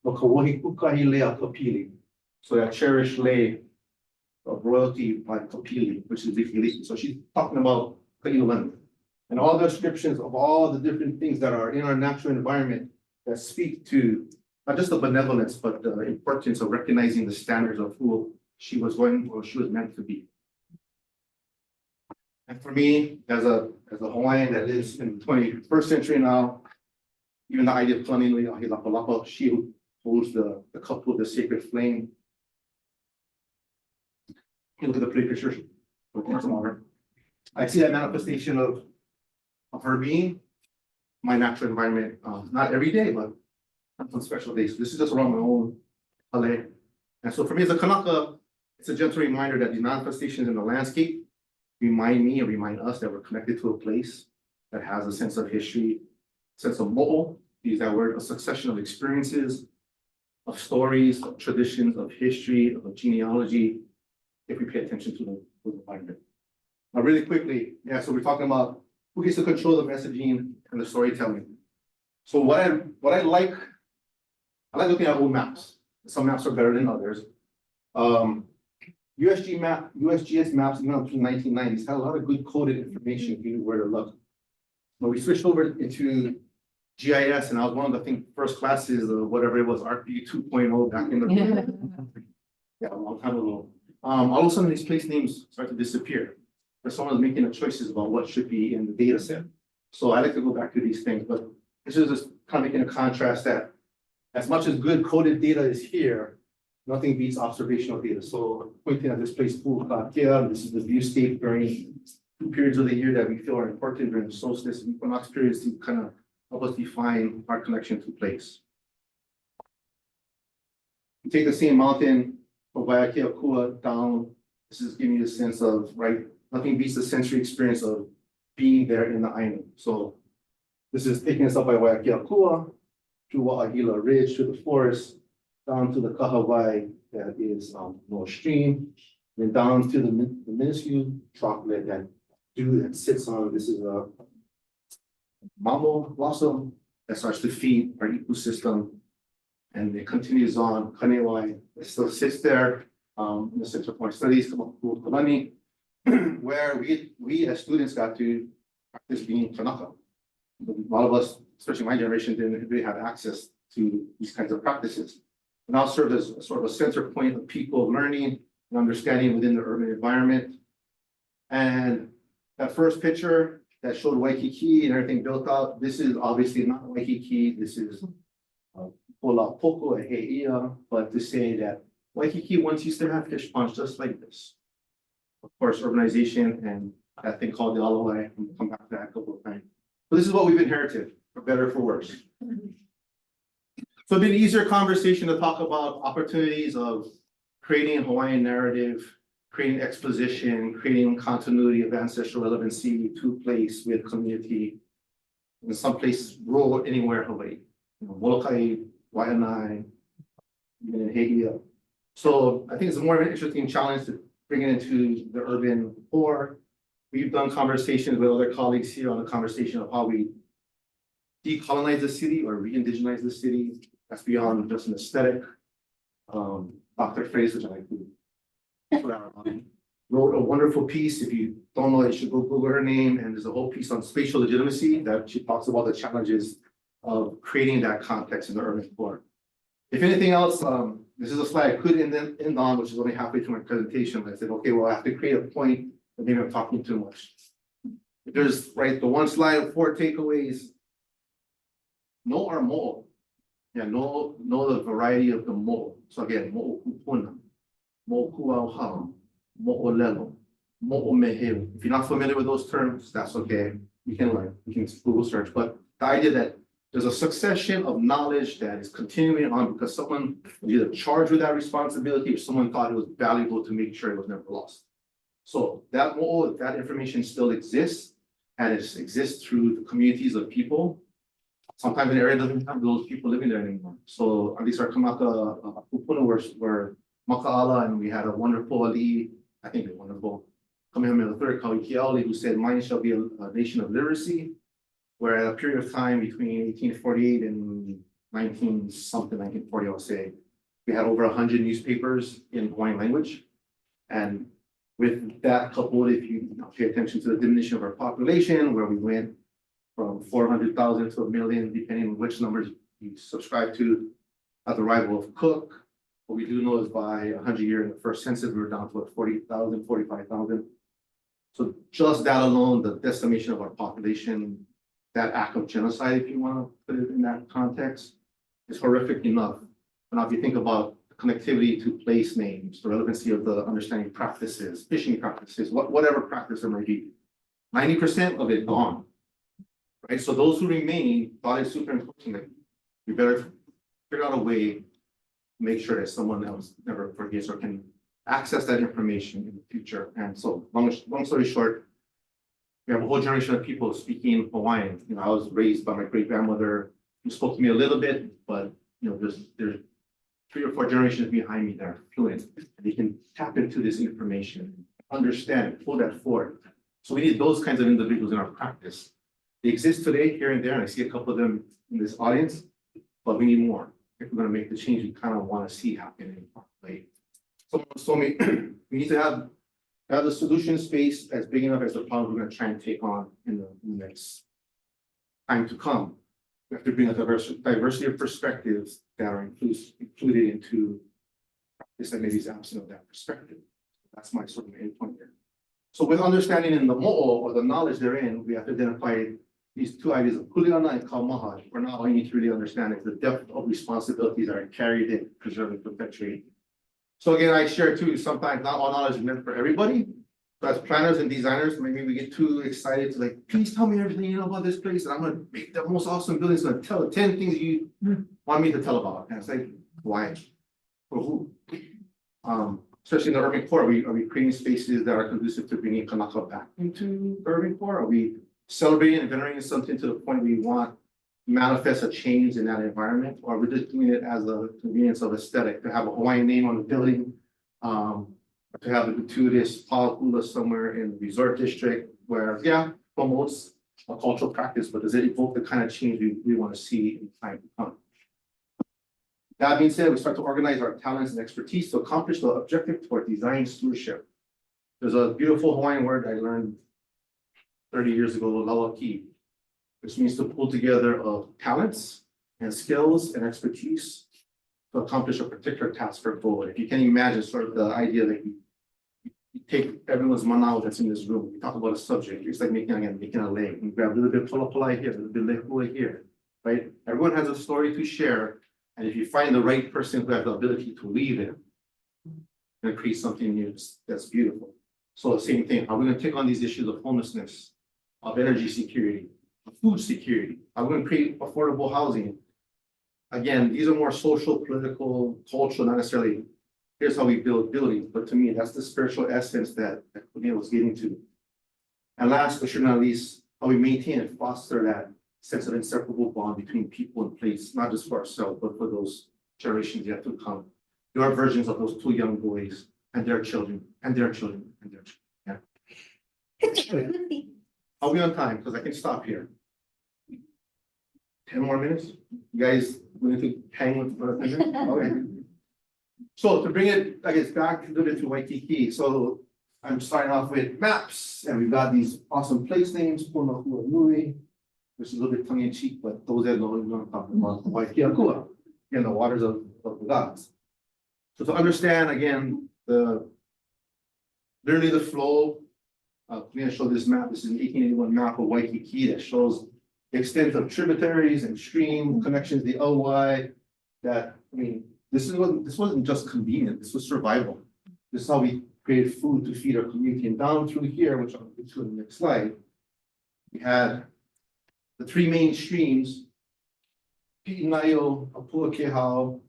Lokawahi Kukahi Lea Kapili. So that cherished lay of royalty by Kapili, which is the elite. So she's talking about Kaiulani. And all the descriptions of all the different things that are in our natural environment that speak to not just the benevolence, but the importance of recognizing the standards of who she was going or she was meant to be. And for me, as a Hawaiian that lives in the 21st century now, even the idea of kalani nui ahi lapalapa, she who holds the Kapua, the sacred flame. You look at the pretty pictures. I see that manifestation of her being my natural environment, not every day, but on special days. This is just around my own hale. And so for me as a Kanaka, it's a gentle reminder that the manifestations in the landscape remind me and remind us that we're connected to a place that has a sense of history, sense of mo'o, use that word, a succession of experiences, of stories, of traditions, of history, of genealogy, if we pay attention to the environment. Now, really quickly, yeah, so we're talking about who gets to control the messaging and the storytelling. So what I like looking at old maps. Some maps are better than others. USGS maps, even up to the 1990s, had a lot of good coded information if you knew where to look. When we switched over into GIS, and I was one of the first classes of whatever it was, RP 2.0 back in the yeah, a long time ago. All of a sudden these place names start to disappear. But someone is making the choices about what should be in the data set. So I like to go back to these things, but this is just kind of making a contrast that as much as good coded data is here, nothing beats observational data. So pointing at this place, this is the viewscape during 2 periods of the year that we feel are important during the solstice and equinox periods to kind of help us define our connection to place. You take the same mountain from Waiakea down. This is giving you a sense of, right, nothing beats the sensory experience of being there in the Ainu. So this is taking us up by Waiakea through Wa'ahila Ridge, through the forest, down to the Kahawai that is North Stream, then down to the minuscule droplet that dew that sits on. This is a mamo blossom that starts to feed our ecosystem, and it continues on. Kanewai, it still sits there in the Center for Studies, Kamakakūokalani, where we as students got to practice being Kanaka. A lot of us, especially my generation, didn't really have access to these kinds of practices. And now serve as a sort of a center point of people learning and understanding within the urban environment. And that first picture that showed Waikiki and everything built out, this is obviously not Waikiki. This is Pola Poko and Heia, but to say that Waikiki once used to have fish ponds just like this. Of course, urbanization and that thing called the Alawai, we'll come back to that a couple of times. So this is what we've inherited, for better or for worse. So it'd be an easier conversation to talk about opportunities of creating a Hawaiian narrative creating exposition, creating continuity of ancestral relevancy to place with community. In some place, rural, anywhere Hawaii, Molokai, Waianae, even in Haiti. So I think it's more of an interesting challenge to bring it into the urban core. We've done conversations with other colleagues here on the conversation of how we decolonize the city or re-indigenize the city. That's beyond just an aesthetic. Dr. Freitas, which I like to wrote a wonderful piece. If you don't know it, you should go Google her name. And there's a whole piece on spatial legitimacy that she talks about the challenges of creating that context in the urban core. If anything else, this is a slide I could end on, which is only halfway through my presentation. I said, okay, well, I have to create a point, but maybe I'm talking too much. There's the one slide of 4 takeaways. Know our mo. Yeah, know the variety of the mo. So again, mo kupuna, mo kuauha, mo olelo, mo omeheu. If you're not familiar with those terms, that's okay. You can learn. You can Google search. But the idea that there's a succession of knowledge that is continuing on because someone was either charged with that responsibility or someone thought it was valuable to make sure it was never lost. So that information still exists, and it exists through the communities of people. Sometimes an area doesn't have those people living there anymore. So at least our Kamakakūokalani were Maka'ala, and we had a wonderful Ali, I think a wonderful Kamehameha III, Kawika, who said, mine shall be a nation of literacy. Where at a period of time between 1848 and 1940, I'll say, we had over 100 newspapers in Hawaiian language. And with that coupled, if you pay attention to the diminution of our population, where we went from 400,000 to 1 million, depending on which numbers you subscribe to, at the arrival of Cook. What we do know is by 100 years in the first census, we were down to 40,000, 45,000. So just that alone, the decimation of our population, that act of genocide, if you want to put it in that context, is horrific enough. And if you think about the connectivity to place names, the relevancy of the understanding practices, fishing practices, whatever practice there might be, 90% of it gone. Right? So those who remain thought it's super important. Like, we better figure out a way to make sure that someone else never forgets or can access that information in the future. And so, long story short, we have a whole generation of people speaking Hawaiian. I was raised by my great grandmother who spoke to me a little bit, but there's 3 or 4 generations behind me that are fluent, and they can tap into this information, understand it, pull that forward. So we need those kinds of individuals in our practice. They exist today here and there, and I see a couple of them in this audience, but we need more if we're going to make the change we kind of want to see happen in our way. Someone told me we need to have the solution space as big enough as the problem we're going to try and take on in the next time to come. We have to bring a diversity of perspectives that are included into practice that maybe is absent of that perspective. That's my sort of main point there. So with understanding in the mo'o, or the knowledge therein, we have to identify these 2 ideas of kuleana and kaumaha. For now, all you need to really understand is the depth of responsibilities that are carried in, preserve and perpetuate. So again, I share too, sometimes not all knowledge is meant for everybody. But as planners and designers, maybe we get too excited to please tell me everything you know about this place, and I'm gonna make the most awesome building. It's gonna tell 10 things you want me to tell about. And it's like, why? For who? Especially in the urban core, are we creating spaces that are conducive to bringing Kanaka back into the urban core? Are we celebrating and venerating something to the point we want manifest a change in that environment, or we're just doing it as a convenience of aesthetic, to have a Hawaiian name on the building, to have a gratuitous palakula somewhere in the resort district, where promotes a cultural practice, but does it evoke the kind of change we want to see in time to come? That being said, we start to organize our talents and expertise to accomplish the objective toward design stewardship. There's a beautiful Hawaiian word I learned 30 years ago, lawaki, which means to pull together of talents and skills and expertise to accomplish a particular task or goal. If you can imagine sort of the idea that you take everyone's manao that's in this room, you talk about a subject, it's like making a leg. You grab a little bit of polopolai here, a little bit of lehua here, right? Everyone has a story to share, and if you find the right person who has the ability to weave it and create something new that's beautiful. So the same thing, how are we going to take on these issues of homelessness, of energy security, of food security? How are we going to create affordable housing? Again, these are more social, political, cultural, not necessarily here's how we build buildings, but to me, that's the spiritual essence that Konia was getting to. And last but surely not least, how we maintain and foster that sense of inseparable bond between people and place, not just for ourselves, but for those generations yet to come. Your versions of those two young boys and their children and their children and their children. Yeah. Are we on time? Because I can stop here. 10 more minutes? You guys willing to hang with for a minute? Okay. So to bring it, I guess, back a little bit to Waikiki. So I'm starting off with maps, and we've got these awesome place names, Punahuanui, which is a little bit tongue in cheek, but those that know what I'm talking about, Waikiakua, in the waters of the gods. So to understand again, literally the flow, I'm going to show this map. This is an 1881 map of Waikiki that shows the extent of tributaries and stream connections, the LY, that, I mean, this wasn't just convenient, this was survival. This is how we created food to feed our community. And down through here, which I'll get to in the next slide, we had the three main streams, Pi'inaio, Apua Kehau,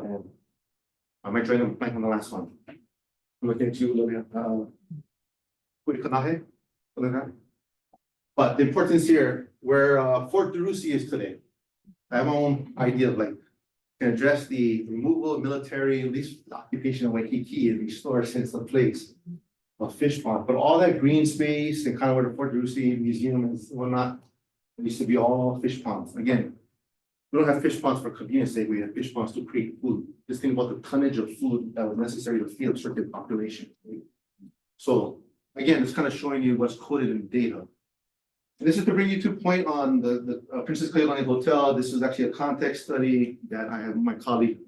and I might try to blank on the last one. I'm looking at you, Olivia. Kurikanahe, Olivia. But the importance here, where Fort Durusi is today, I have my own idea of like, can address the removal of military, at least the occupation of Waikiki, and restore a sense of place of fish pond. But all that green space and kind of where the Fort Durusi Museum and whatnot, it used to be all fish ponds. Again, we don't have fish ponds for convenience sake, we have fish ponds to create food. Just think about the tonnage of food that was necessary to feed a certain population. Right? So again, it's kind of showing you what's coded in data. And this is to bring you to point on the Princess Kailani Hotel. This is actually a context study that I have my colleague,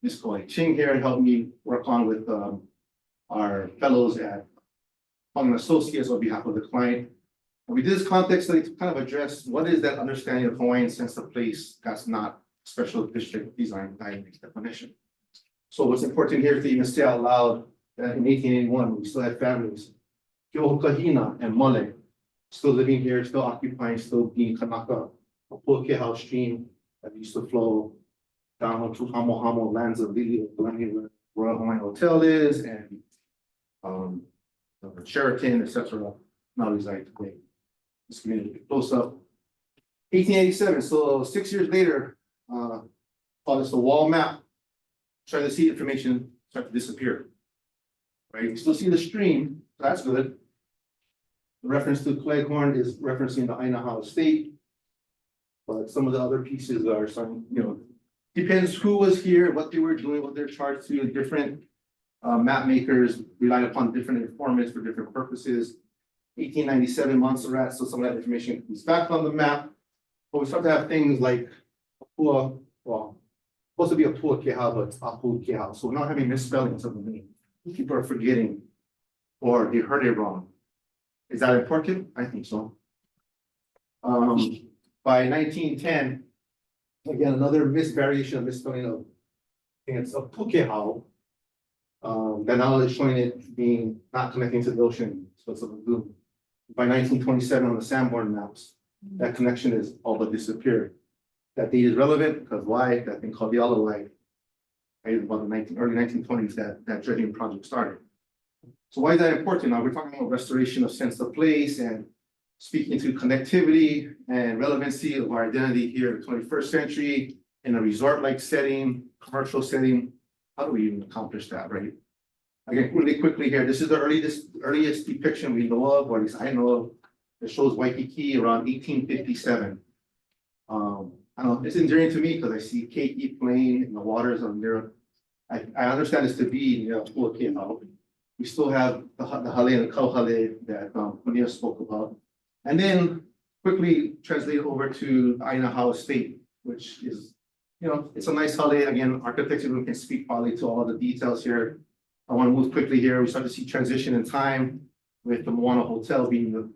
Ms. Koi Ching here, and helped me work on with our fellows at Hong Associates on behalf of the client. And we did this context study to kind of address what is that understanding of Hawaiian sense of place that's not special district design dynamics definition. So what's important here to even say out loud that in 1881, we still had families, Kiohokahina and Mole, still living here, still occupying, still being Kanaka, a Puakehau stream that used to flow down to Hamo Hamo lands of Lili, where Royal Hawaiian Hotel is, and Sheraton, etc. Now reside today. This community close up. 1887, so 6 years later, call this the wall map. Try to see information start to disappear. Right, you still see the stream, so that's good. The reference to Cleghorn is referencing the Ainaha estate. But some of the other pieces are some, depends who was here, what they were doing, what they're charged to. Different map makers relied upon different informants for different purposes. 1897 Montserrat, so some of that information comes back on the map. But we start to have things like Apua, well, supposed to be Apua Kehau, but it's Apu Kehau. So we're not having misspellings of the name. People are forgetting, or they heard it wrong. Is that important? I think so. By 1910, again, another misvariation of misspelling of, I think it's a Pukehau. That now is showing it being not connecting to the ocean, so it's a lagoon. By 1927 on the Sanborn maps, that connection is all but disappeared. That date is relevant because why? That thing called the Alawai, right, about the early 1920s, that dredging project started. So why is that important? Now we're talking about restoration of sense of place and speaking to connectivity and relevancy of our identity here in the 21st century in a resort-like setting, commercial setting. How do we even accomplish that, right? Again, really quickly here, this is the earliest depiction we know of, or at least I know of, that shows Waikiki around 1857. I don't know, it's endearing to me because I see Keiki playing in the waters of Europe. I understand this to be, Puakehau. We still have the hale and the kauhale that Konia spoke about. And then quickly translate over to Ainaha Estate, which is, it's a nice hale. Again, architecture can speak probably to all the details here. I want to move quickly here. We start to see transition in time with the Moana Hotel being the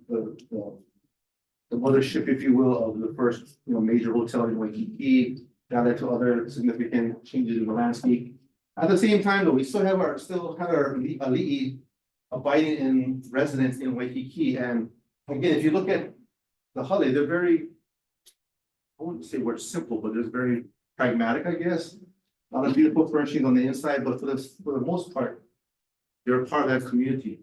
mothership, if you will, of the first major hotel in Waikiki. That led to other significant changes in the landscape. At the same time, though, we still have our ali'i abiding in residence in Waikiki. And again, if you look at the hale, they're very, I wouldn't say we're simple, but it's very pragmatic, I guess. A lot of beautiful furnishings on the inside, but for the most part, they're part of that community.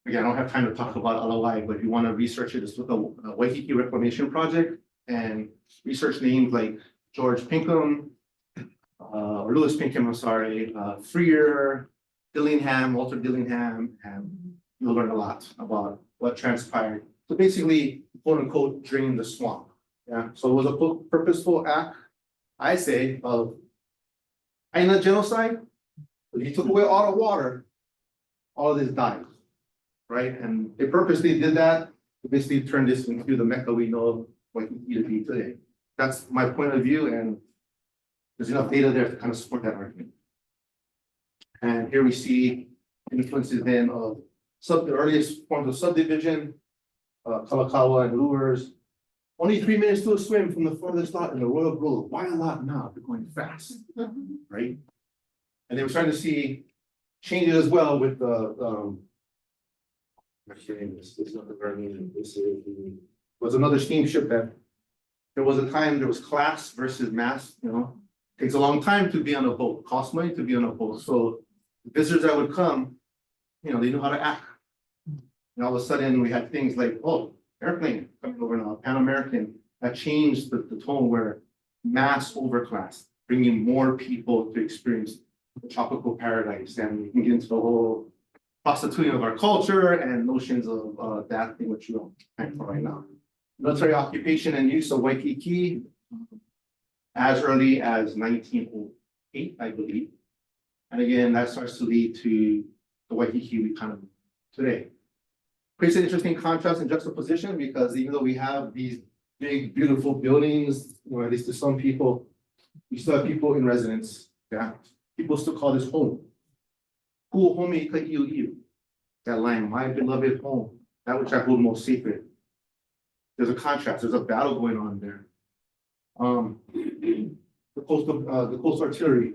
Again, I don't have time to talk about LOI, but if you want to research it, just look at Waikiki Reclamation Project and research names like George Pinkham, or Louis Pinkham, I'm sorry, Freer, Dillingham, Walter Dillingham, and you'll learn a lot about what transpired. So basically, quote unquote, drain the swamp. Yeah, so it was a purposeful act, I say, of not genocide, but you took away all the water, all of this died, right? And they purposely did that to basically turn this into the Mecca we know Waikiki to be today. That's my point of view, and there's enough data there to kind of support that argument. And here we see influences then of the earliest forms of subdivision, Kalakaua and lures. Only 3 minutes to a swim from the farthest lot in the Royal Grove. Why a lot now? They're going fast, right? And they were starting to see changes as well with the was another steamship that there was a time there was class versus mass, you know. Takes a long time to be on a boat, costs money to be on a boat. So visitors that would come, you know, they knew how to act. And all of a sudden we had things like, oh, airplane coming over now, Pan American, that changed the tone where mass over class, bringing more people to experience the tropical paradise. And we can get into the whole prostituting of our culture and notions of that thing, which we don't have for right now. Military occupation and use of Waikiki as early as 1908, I believe. And again, that starts to lead to the Waikiki we kind of today. Creates an interesting contrast and juxtaposition because even though we have these big, beautiful buildings, or at least to some people, we still have people in residence. Yeah, people still call this home. That line, my beloved home, that which I hold most sacred. There's a contrast. There's a battle going on there. The coastal artillery,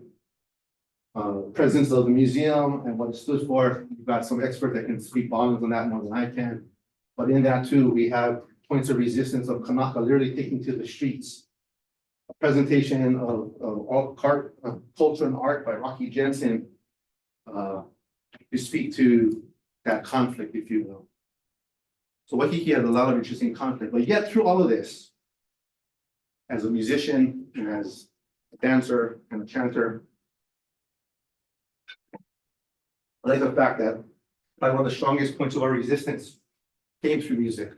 presence of the museum and what it stood for. We've got some expert that can speak volumes on that more than I can. But in that too, we have points of resistance of Kanaka literally taking to the streets. A presentation of culture and art by Rocky Jensen to speak to that conflict, if you will. So Waikiki has a lot of interesting conflict, but yet through all of this, as a musician and as a dancer and a chanter, I like the fact that probably one of the strongest points of our resistance came through music.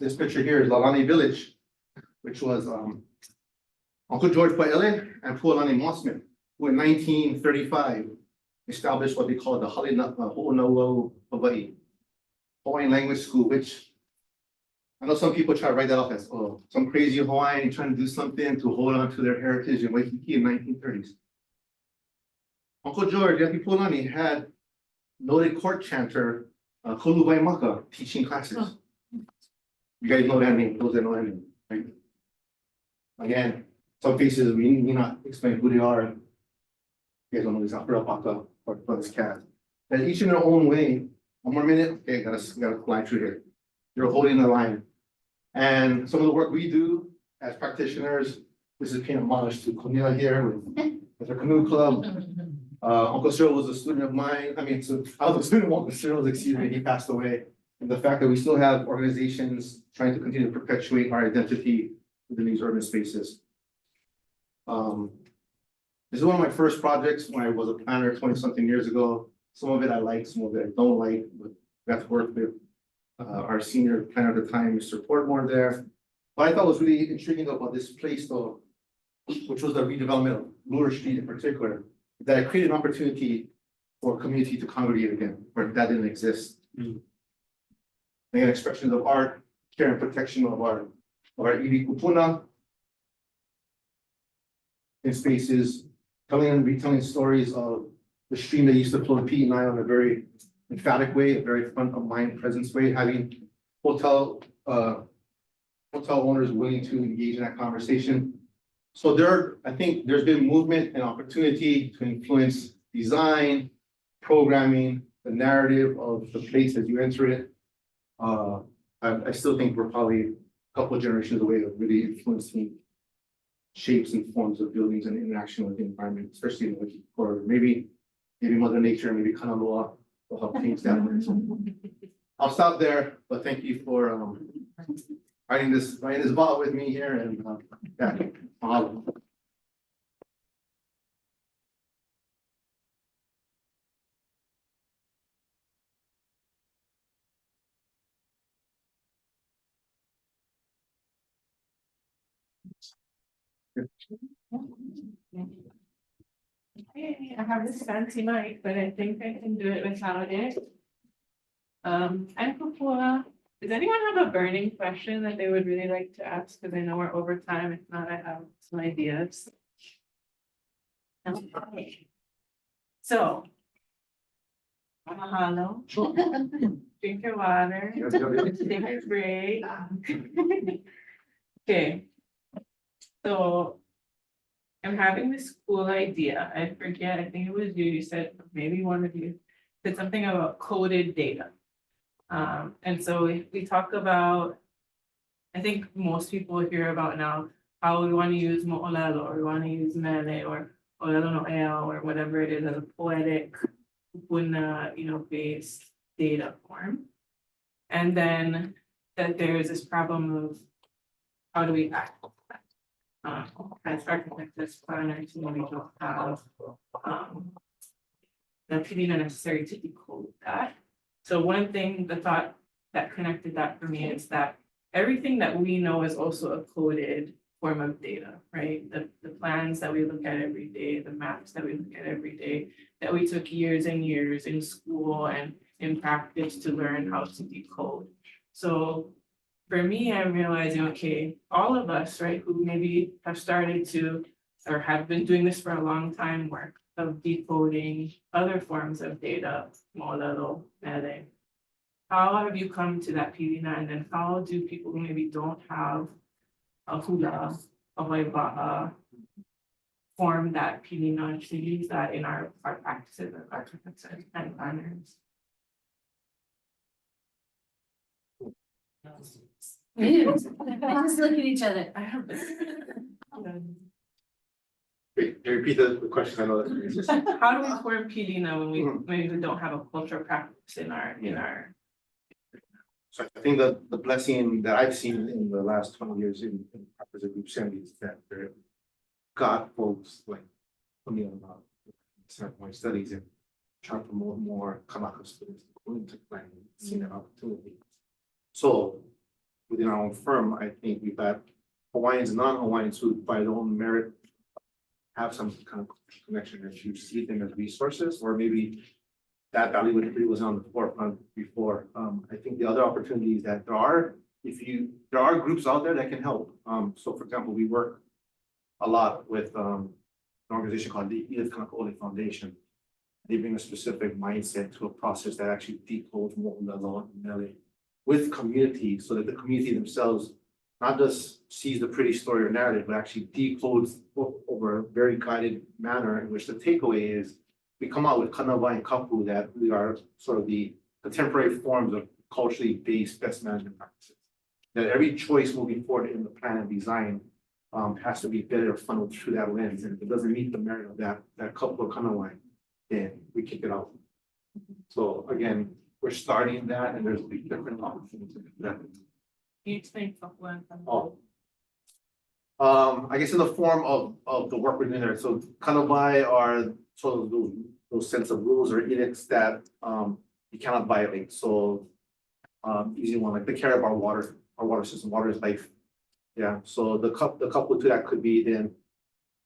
This picture here is Lalani Village, which was Uncle George Paele and Pualani Mossman, who in 1935 established what they call the Ho'onauau Hawaii, Hawaiian language school, which I know some people try to write that off as, oh, some crazy Hawaiian trying to do something to hold on to their heritage in Waikiki in 1930s. Uncle George, Yaki Pualani, had noted court chanter Kolu Waimaka teaching classes. Oh. You guys know that name, those that know that name, right? Again, some cases we need not explain who they are. You guys don't know this Apurapaka or this cat. And each in their own way. One more minute. Okay, gotta fly through here. You're holding the line. And some of the work we do as practitioners, this is paying homage to Konia here with our canoe club. Uncle Cyril was a student of mine. I was a student of Uncle Cyril's, excuse me, he passed away. And the fact that we still have organizations trying to continue to perpetuate our identity within these urban spaces. This is one of my first projects when I was a planner 20-something years ago. Some of it I like, some of it I don't like, but we have to work with our senior planner at the time, Mr. Portmore there. What I thought was really intriguing about this place though, which was the redevelopment of Lure Street in particular, that it created an opportunity for a community to congregate again, where that didn't exist. Again, expressions of art, care and protection of our Iwi Kupuna in spaces, telling and retelling stories of the stream that used to flow to Pete and I on a very emphatic way, a very front of mind presence way, having hotel owners willing to engage in that conversation. So I think there's been movement and opportunity to influence design, programming, the narrative of the place as you enter it. I I still think we're probably a couple of generations away of really influencing shapes and forms of buildings and interaction with the environment, especially in the corridor. Maybe Mother Nature, maybe Kanaloa will help change that. I'll stop there, but thank you for riding this ball with me here and yeah, mahalo. Hey, I have this fancy mic, but I think I can do it without it. I'm Kapua. Does anyone have a burning question that they would really like to ask? Because I know we're over time. If not, I have some ideas. Okay. So. Mahalo. Drink your water. Take a break. Okay. So. I'm having this cool idea. I forget, I think it was you said, maybe one of you said something about coded data. And so we talk about, I think most people hear about now, how we want to use mo'olelo, or we want to use mele, or olelo no ea, or whatever it is, as a poetic, kupuna, based data form. And then that there's this problem of how do we act? As architects, as planners, we don't have the opinion necessary to decode that. So one thing, the thought that connected that for me is that everything that we know is also a coded form of data, right? The plans that we look at every day, the maps that we look at every day, that we took years and years in school and in practice to learn how to decode. So for me, I'm realizing, okay, all of us, right, who maybe have started to, or have been doing this for a long time, work of decoding other forms of data, mo'olelo, mele. How have you come to that pilina, and then how do people who maybe don't have a hula, a waiba'a, form that pilina to use that in our practices as architects and planners? Let's look at each other. I have this. Wait, can you repeat the question? I know that's. How do we form pilina when we maybe don't have a cultural practice in our So I think the blessing that I've seen in the last 20 years in practice of group settings is that there got folks like Konia about certain studies and try to promote more Kamaka students into planning, see that opportunity. So within our own firm, I think we've got Hawaiians and non-Hawaiians who by their own merit have some kind of connection, if you see them as resources, or maybe that value really was on the forefront before. I think the other opportunities that there are, there are groups out there that can help. So for example, we work a lot with an organization called the Kamakakūokalani Foundation. They bring a specific mindset to a process that actually decodes mo'olelo and mele with community, so that the community themselves not just sees the pretty story or narrative, but actually decodes over a very guided manner, in which the takeaway is we come out with kanawai and kapu that we are sort of the contemporary forms of culturally based best management practices. That every choice moving forward in the plan and design has to be better funneled through that lens. And if it doesn't meet the merit of that kapu or kanawai, then we kick it out. So again, we're starting that, and there's different opportunities. Can you explain Kapua? Oh. I guess in the form of the work we're doing there. So kanawai are sort of those sense of rules or edicts that you cannot violate. So easy one, like the care of our water system. Water is life. Yeah. So the couple to that could be then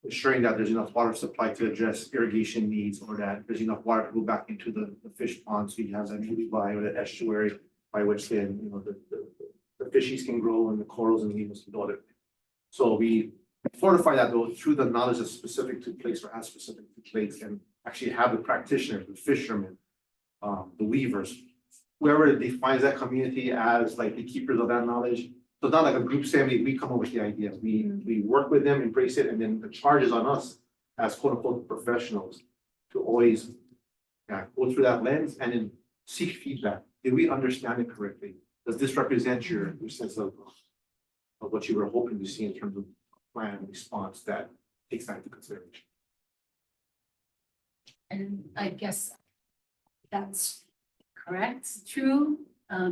ensuring that there's enough water supply to address irrigation needs, or that there's enough water to go back into the fish pond, so you have that by or that estuary by which then the fishies can grow and the corals and lemurs can do it. So we fortify that though through the knowledge that's specific to place or as specific to place, and actually have the practitioners, the fishermen, the weavers, whoever defines that community as like the keepers of that knowledge. So it's not like a group family, we come up with the ideas, we work with them, embrace it, and then the charge is on us as quote unquote professionals to always go through that lens and then seek feedback. Did we understand it correctly? does this represent your sense of what you were hoping to see in terms of plan and response that takes that into consideration? And I guess that's correct, true,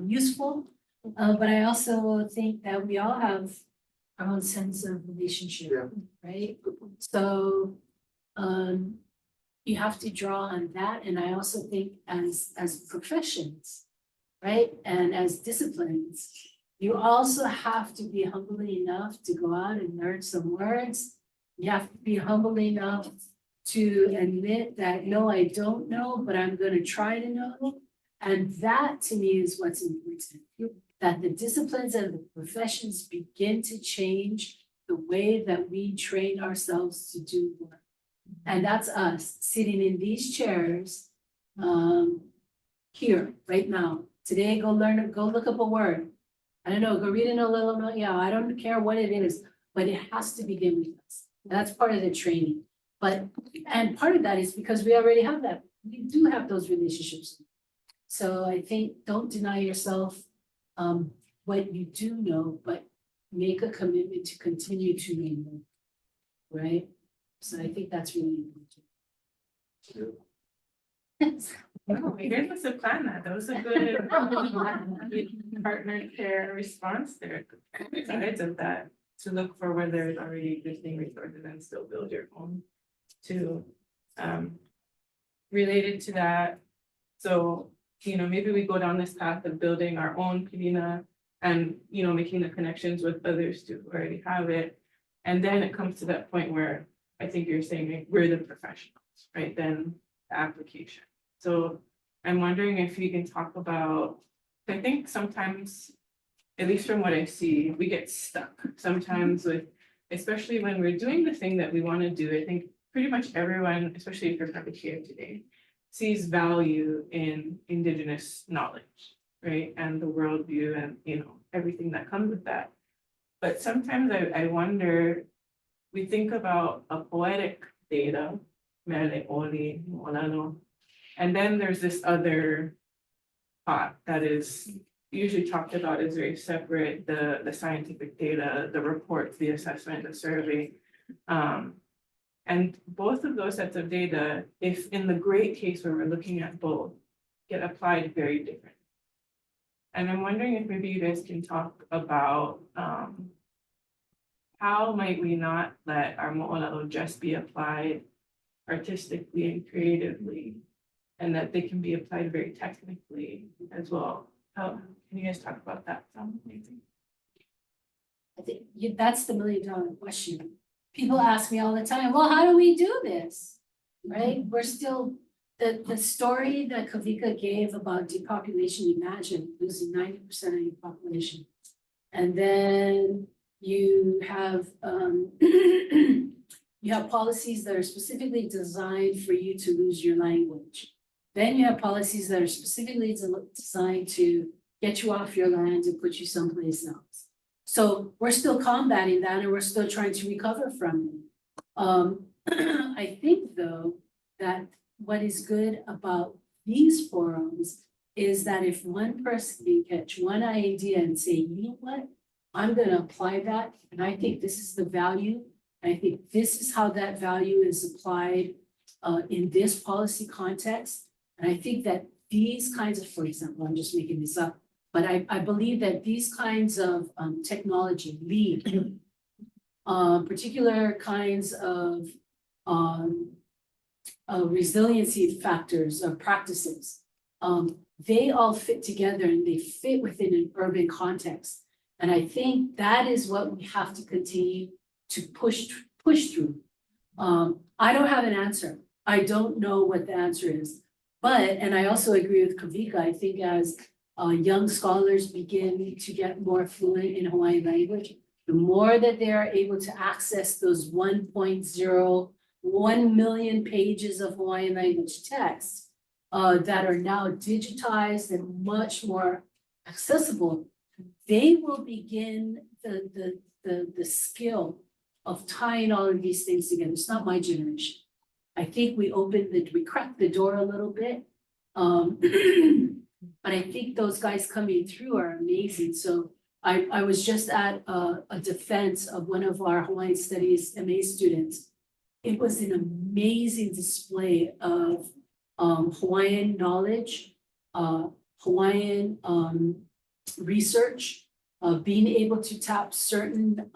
useful. But I also think that we all have our own sense of relationship, Yeah. right? So, you have to draw on that, and I also think as professions, right? And as disciplines, you also have to be humble enough to go out and learn some words. You have to be humble enough to admit that, no, I don't know, but I'm gonna try to know. And that to me is what's important, that the disciplines and the professions begin to change the way that we train ourselves to do work. And that's us sitting in these chairs, here, right now. Today, go look up a word. I don't know, go read it a little, yeah, I don't care what it is, but it has to begin with us. That's part of the training. And part of that is because we already have that. We do have those relationships. So I think don't deny yourself what you do know, but make a commitment to continue to know, right? So I think that's really important. Oh, you guys must have planned that. That was a good partner care response there. Besides of that, to look for where there's already existing resources and still build your own too. Related to that, so, you know, maybe we go down this path of building our own Pilina and, you know, making the connections with others too who already have it. And then it comes to that point where I think you're saying like, we're the professionals, right? Then the application. So I'm wondering if you can talk about, I think sometimes, at least from what I see, we get stuck sometimes with, especially when we're doing the thing that we want to do. I think pretty much everyone, especially if you're probably here today, sees value in Indigenous knowledge, right? And the worldview and, you know, everything that comes with that. But sometimes I wonder, we think about a poetic data, mele oli, molano, and then there's this other part that is usually talked about as very separate, the scientific data, the reports, the assessment, the survey. And both of those sets of data, if in the great case where we're looking at both, get applied very different. And I'm wondering if maybe you guys can talk about how might we not let our mo'olelo just be applied artistically and creatively, and that they can be applied very technically as well. How can you guys talk about that? Sounds amazing. I think that's the $1 million question. People ask me all the time, well, how do we do this? Right? We're still, the story that Kawika gave about depopulation, imagine losing 90% of your population. And then you have you have policies that are specifically designed for you to lose your language. Then you have policies that are specifically designed to get you off your land and put you someplace else. So we're still combating that and we're still trying to recover from it. I think though, that what is good about these forums is that if one person can catch one idea and say, you know what, I'm gonna apply that, and I think this is the value, I think this is how that value is applied in this policy context. And I think that these kinds of, for example, I'm just making this up, but I believe that these kinds of technology lead particular kinds of resiliency factors or practices. They all fit together and they fit within an urban context. And I think that is what we have to continue to push through. I don't have an answer. I don't know what the answer is. But, and I also agree with Kawika, I think as young scholars begin to get more fluent in Hawaiian language, the more that they are able to access those 1.01 million pages of Hawaiian language text that are now digitized and much more accessible, they will begin the skill of tying all of these things together. It's not my generation. I think we cracked the door a little bit. But I think those guys coming through are amazing, so I was just at a defense of one of our Hawaiian Studies MA students. It was an amazing display of Hawaiian knowledge, Hawaiian research, being able to tap certain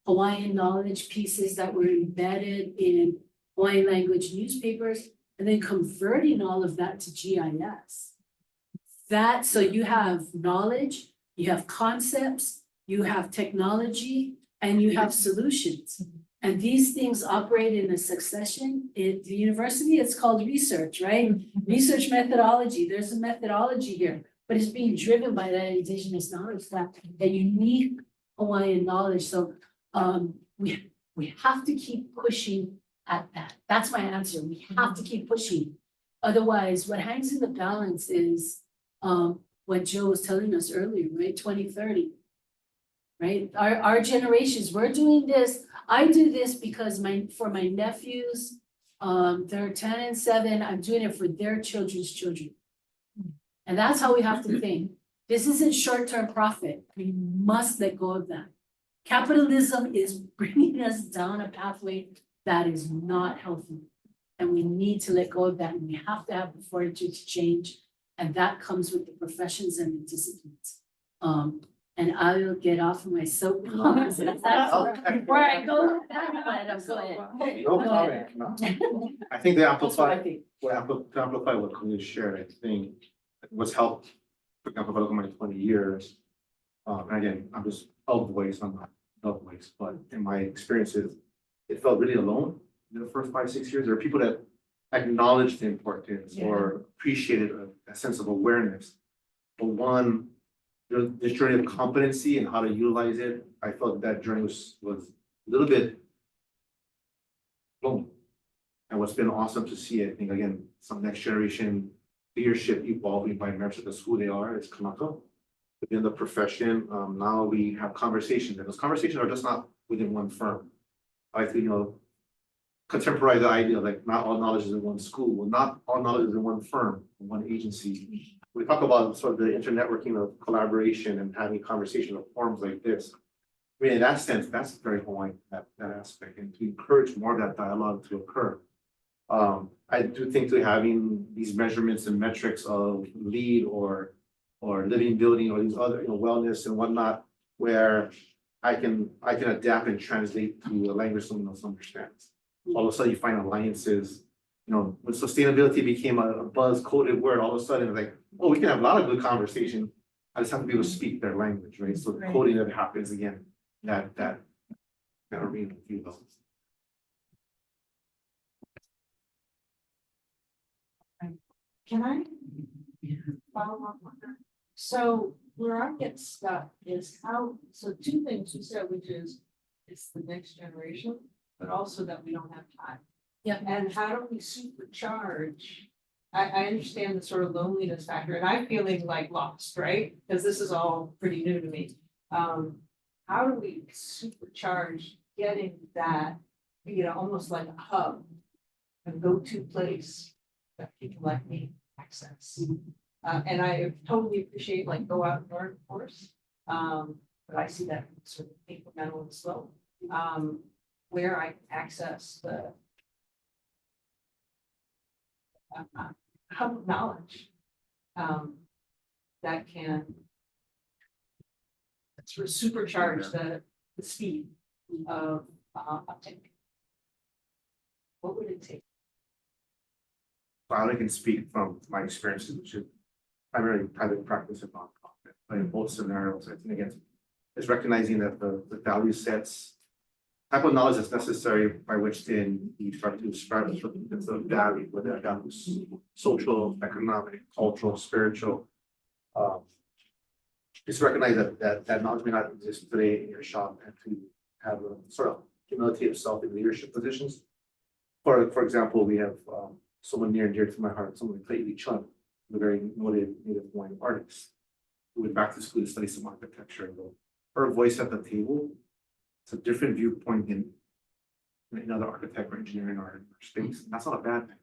Hawaiian knowledge pieces that were embedded in Hawaiian language newspapers, and then converting all of that to GIS. That, so you have knowledge, you have concepts, you have technology, and you have solutions. And these things operate in a succession. At the university, it's called research, right? Research methodology, there's a methodology here, but it's being driven by that indigenous knowledge, that unique Hawaiian knowledge. So we have to keep pushing at that. That's my answer. We have to keep pushing. Otherwise, what hangs in the balance is what Joe was telling us earlier, right? 2030. Right? Our generations, we're doing this. I do this because for my nephews, they're 10 and 7. I'm doing it for their children's children. And that's how we have to think. This isn't short-term profit. We must let go of that. Capitalism is bringing us down a pathway that is not healthy. And we need to let go of that. And we have to have the fortitude to change. And that comes with the professions and the disciplines. And I will get off of my soapbox. That's where I go with that, but I'm going. No comment, no. I think they That's what I amplify, think. to amplify what Konia shared, I think what's helped, for example, if I look at my 20 years, and again, I'm just of voice, I'm not of voice, but in my experiences, it felt really alone in the first 5-6 years. There are people that acknowledged the importance or appreciated a sense of awareness. But this journey of competency and how to utilize it, I felt that journey was a little bit lonely. And what's been awesome to see, I think, again, some next generation leadership evolving by merits of who they are is Kamaka. Within the profession, now we have conversations, and those conversations are just not within one firm. I think, contemporary the idea, like not all knowledge is in one school, well, not all knowledge is in one firm, in one agency. We talk about sort of the internetworking of collaboration and having conversation of forums like this. I mean, in that sense, that's very Hawaiian, that aspect, and to encourage more of that dialogue to occur. I do think to having these measurements and metrics of lead or living building or these other, wellness and whatnot, where I can adapt and translate to a language someone else understands. All of a sudden you find alliances, when sustainability became a buzz coded word, all of a sudden it's like, oh, we can have a lot of good conversation. I just have to be able to speak their language, right? So the coding that happens again, that arena, if you will. Can I follow up on that? So where I get stuck is so two things you said, which is it's the next generation, but also that we don't have time. Yeah. And how do we supercharge? I understand the sort of loneliness factor, and I'm feeling like lost, right? Because this is all pretty new to me. How do we supercharge getting that, almost like a hub, a go-to place that people like me access? And I totally appreciate go out and learn, of course. But I see that sort of incremental and slow. Where I can access the hub of knowledge that can sort of supercharge the speed of uptake. What would it take? I can speak from my experiences, which is primarily private practice and nonprofit, but in both scenarios, I think again, is recognizing that the value sets, type of knowledge that's necessary by which then you start to describe the value, whether that was social, economic, cultural, spiritual. Just recognize that knowledge may not exist today in your shop, and to have a sort of humility of self in leadership positions. For example, we have someone near and dear to my heart, someone like Clayton Chung, a very noted Native Hawaiian artist, who went back to school to study some architecture. Her voice at the table, it's a different viewpoint in another architect or engineering or in her space. And that's not a bad thing,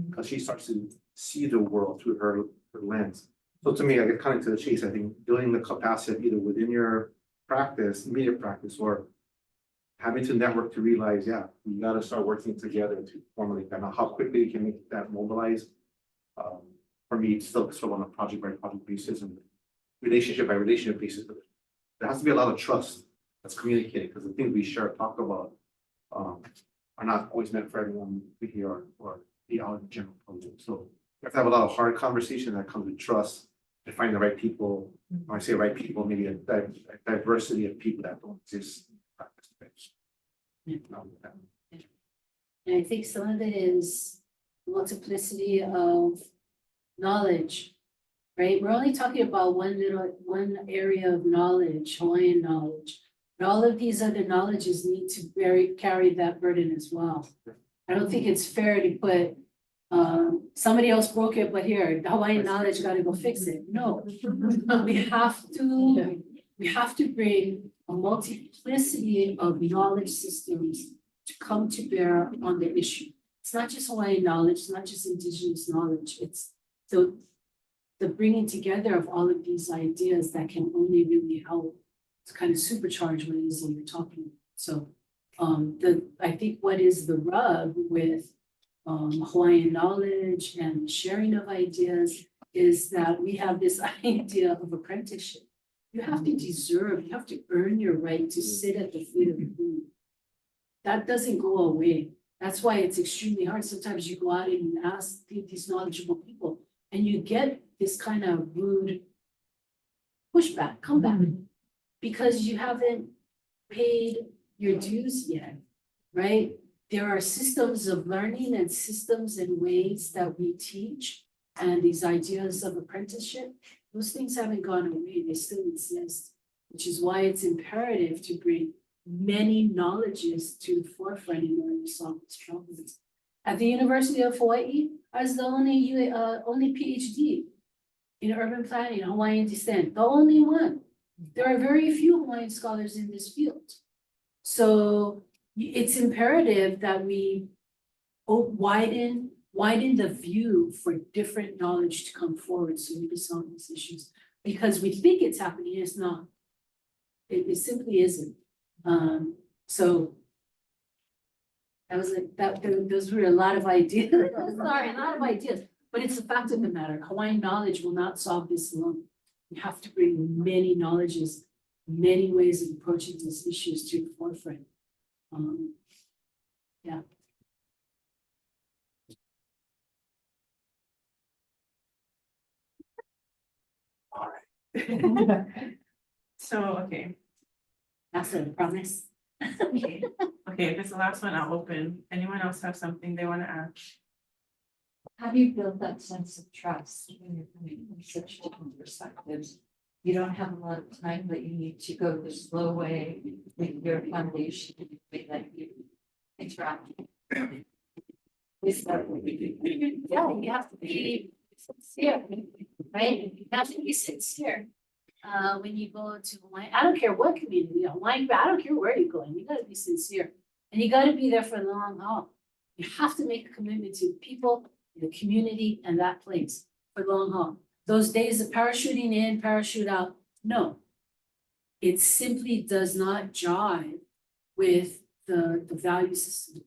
because she starts to see the world through her lens. So to me, I get kind of to the chase, I think building the capacity either within your practice, immediate practice, or having to network to realize, yeah, we gotta start working together to formulate that. Now, how quickly you can make that mobilize? For me, it's still sort of on a project by project basis and relationship by relationship basis. But there has to be a lot of trust that's communicated, because the things we share, talk about, are not always meant for everyone to hear or be out in general public. So you have to have a lot of hard conversation that comes with trust, to find the right people. When I say right people, maybe a diversity of people that don't exist in practice space. And I think some of it is multiplicity of knowledge, right? We're only talking about one area of knowledge, Hawaiian knowledge. But all of these other knowledges need to carry that burden as well. I don't think it's fair to put, somebody else broke it, but here, the Hawaiian knowledge gotta go fix it. No. We have to bring a multiplicity of knowledge systems to come to bear on the issue. It's not just Hawaiian knowledge, it's not just indigenous knowledge, it's the bringing together of all of these ideas that can only really help to kind of supercharge what it is that you're talking about. So I think what is the rub with Hawaiian knowledge and sharing of ideas is that we have this idea of apprenticeship. You have to deserve, you have to earn your right to sit at the feet of the queen. That doesn't go away. That's why it's extremely hard. Sometimes you go out and you ask these knowledgeable people and you get this kind of rude pushback, comeback, because you haven't paid your dues yet, right? There are systems of learning and systems and ways that we teach, and these ideas of apprenticeship, those things haven't gone away, they still exist, which is why it's imperative to bring many knowledges to the forefront in order to solve these problems. At the University of Hawaii, I was the only PhD in urban planning, Hawaiian descent, the only one. There are very few Hawaiian scholars in this field. So it's imperative that we widen the view for different knowledge to come forward so we can solve these issues. Because we think it's happening, it's not. It simply isn't. So that was those were a lot of ideas. Sorry, a lot of ideas. But it's the fact of the matter. Hawaiian knowledge will not solve this alone. We have to bring many knowledges, many ways of approaching these issues to the forefront. Yeah. All right. So, okay, That's a promise. okay, if it's the last one, I'll open. Anyone else have something they want to add? How do you build that sense of trust when you're coming from such different perspectives? You don't have a lot of time, but you need to go the slow way with your foundation, the way that you interact. Is that what we do? Yeah, you have to be sincere, right? You have to be sincere. When you go to Hawaii, I don't care what community, Hawaii, I don't care where you're going, you gotta be sincere. And you gotta be there for the long haul. You have to make a commitment to people, the community, and that place for the long haul. Those days of parachuting in, parachute out, no. It simply does not jive with the value system.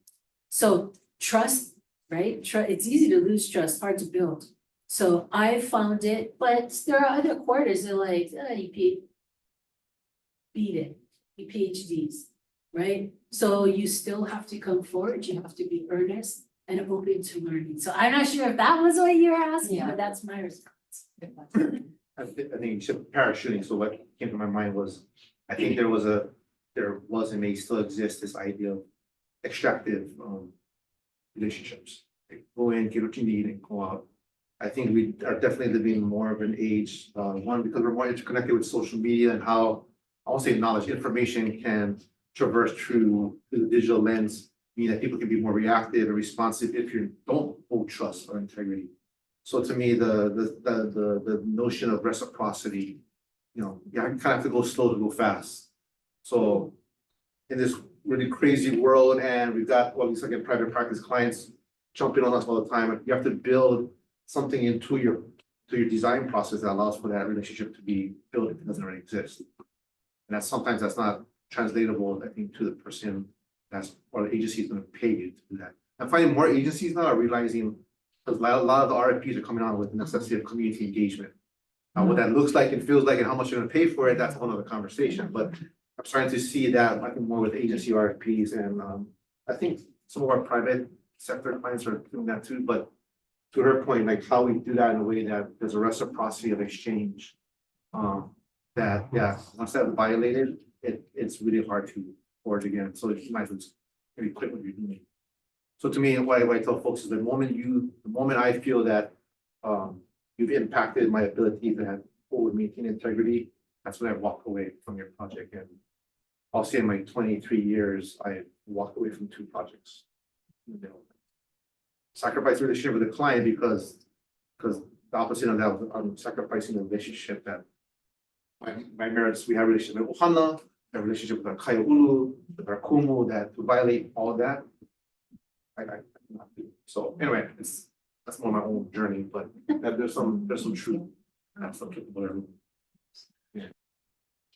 So trust, right? It's easy to lose trust, hard to build. So I found it, but there are other quarters that are like, you beat it, you PhDs, right? So you still have to come forward, you have to be earnest and open to learning. So I'm not sure if that was what you were asking, but that's my response. I think you said parachuting, so what came to my mind was, I think there was and may still exist this idea of extractive relationships. Like, go in, get what you need and go out. I think we are definitely living in more of an age, one, because we're more interconnected with social media and how, I won't say knowledge, information can traverse through the digital lens, meaning that people can be more reactive and responsive if you don't hold trust or integrity. So to me, the notion of reciprocity, you kind of have to go slow to go fast. So in this really crazy world, and we've got, well, these again, private practice clients jumping on us all the time, you have to build something into your to your design process that allows for that relationship to be built if it doesn't already exist. And sometimes that's not translatable, I think, to the person or the agency is gonna pay you to do that. I'm finding more agencies now are realizing, because a lot of the RFPs are coming out with the necessity of community engagement. What that looks like and feels like and how much you're gonna pay for it, that's a whole other conversation, but I'm starting to see that, I think, more with agency RFPs and, I think some of our private sector clients are doing that too, but to her point, like how we do that in a way that there's a reciprocity of exchange. That, yeah, once that's violated, it's really hard to forge again, so you might as well just maybe quit what you're doing. So to me, what I tell folks is the moment I feel that, you've impacted my ability to have forward maintain integrity, that's when I walk away from your project. And I'll say in my 23 years, I walked away from 2 projects. You know, sacrifice relationship with the client because the opposite of that, I'm sacrificing the relationship that my merits, we have a relationship with Ohana, a relationship with our Kaiaulu, with our Kumu, that to violate all of that, I cannot do. So anyway, that's more my own journey, but there's some truth. That's applicable.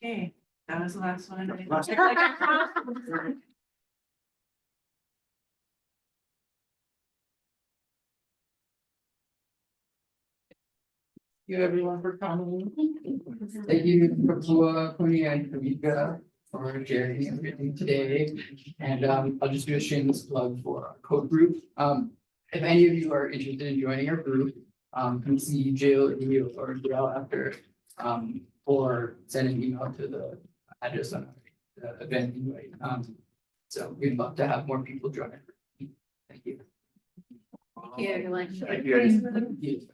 Okay, that was the last one. Last- You everyone for coming. Thank you, Kapua, Konia, and Kawika for sharing everything today. And I'll just do a shameless plug for our code group. If any of you are interested in joining our group, come see Jill or Jill after, or send an email to the address on the event invite. So we'd love to have more people join. Thank you. Here, everyone. Thank you, guys. Thank you.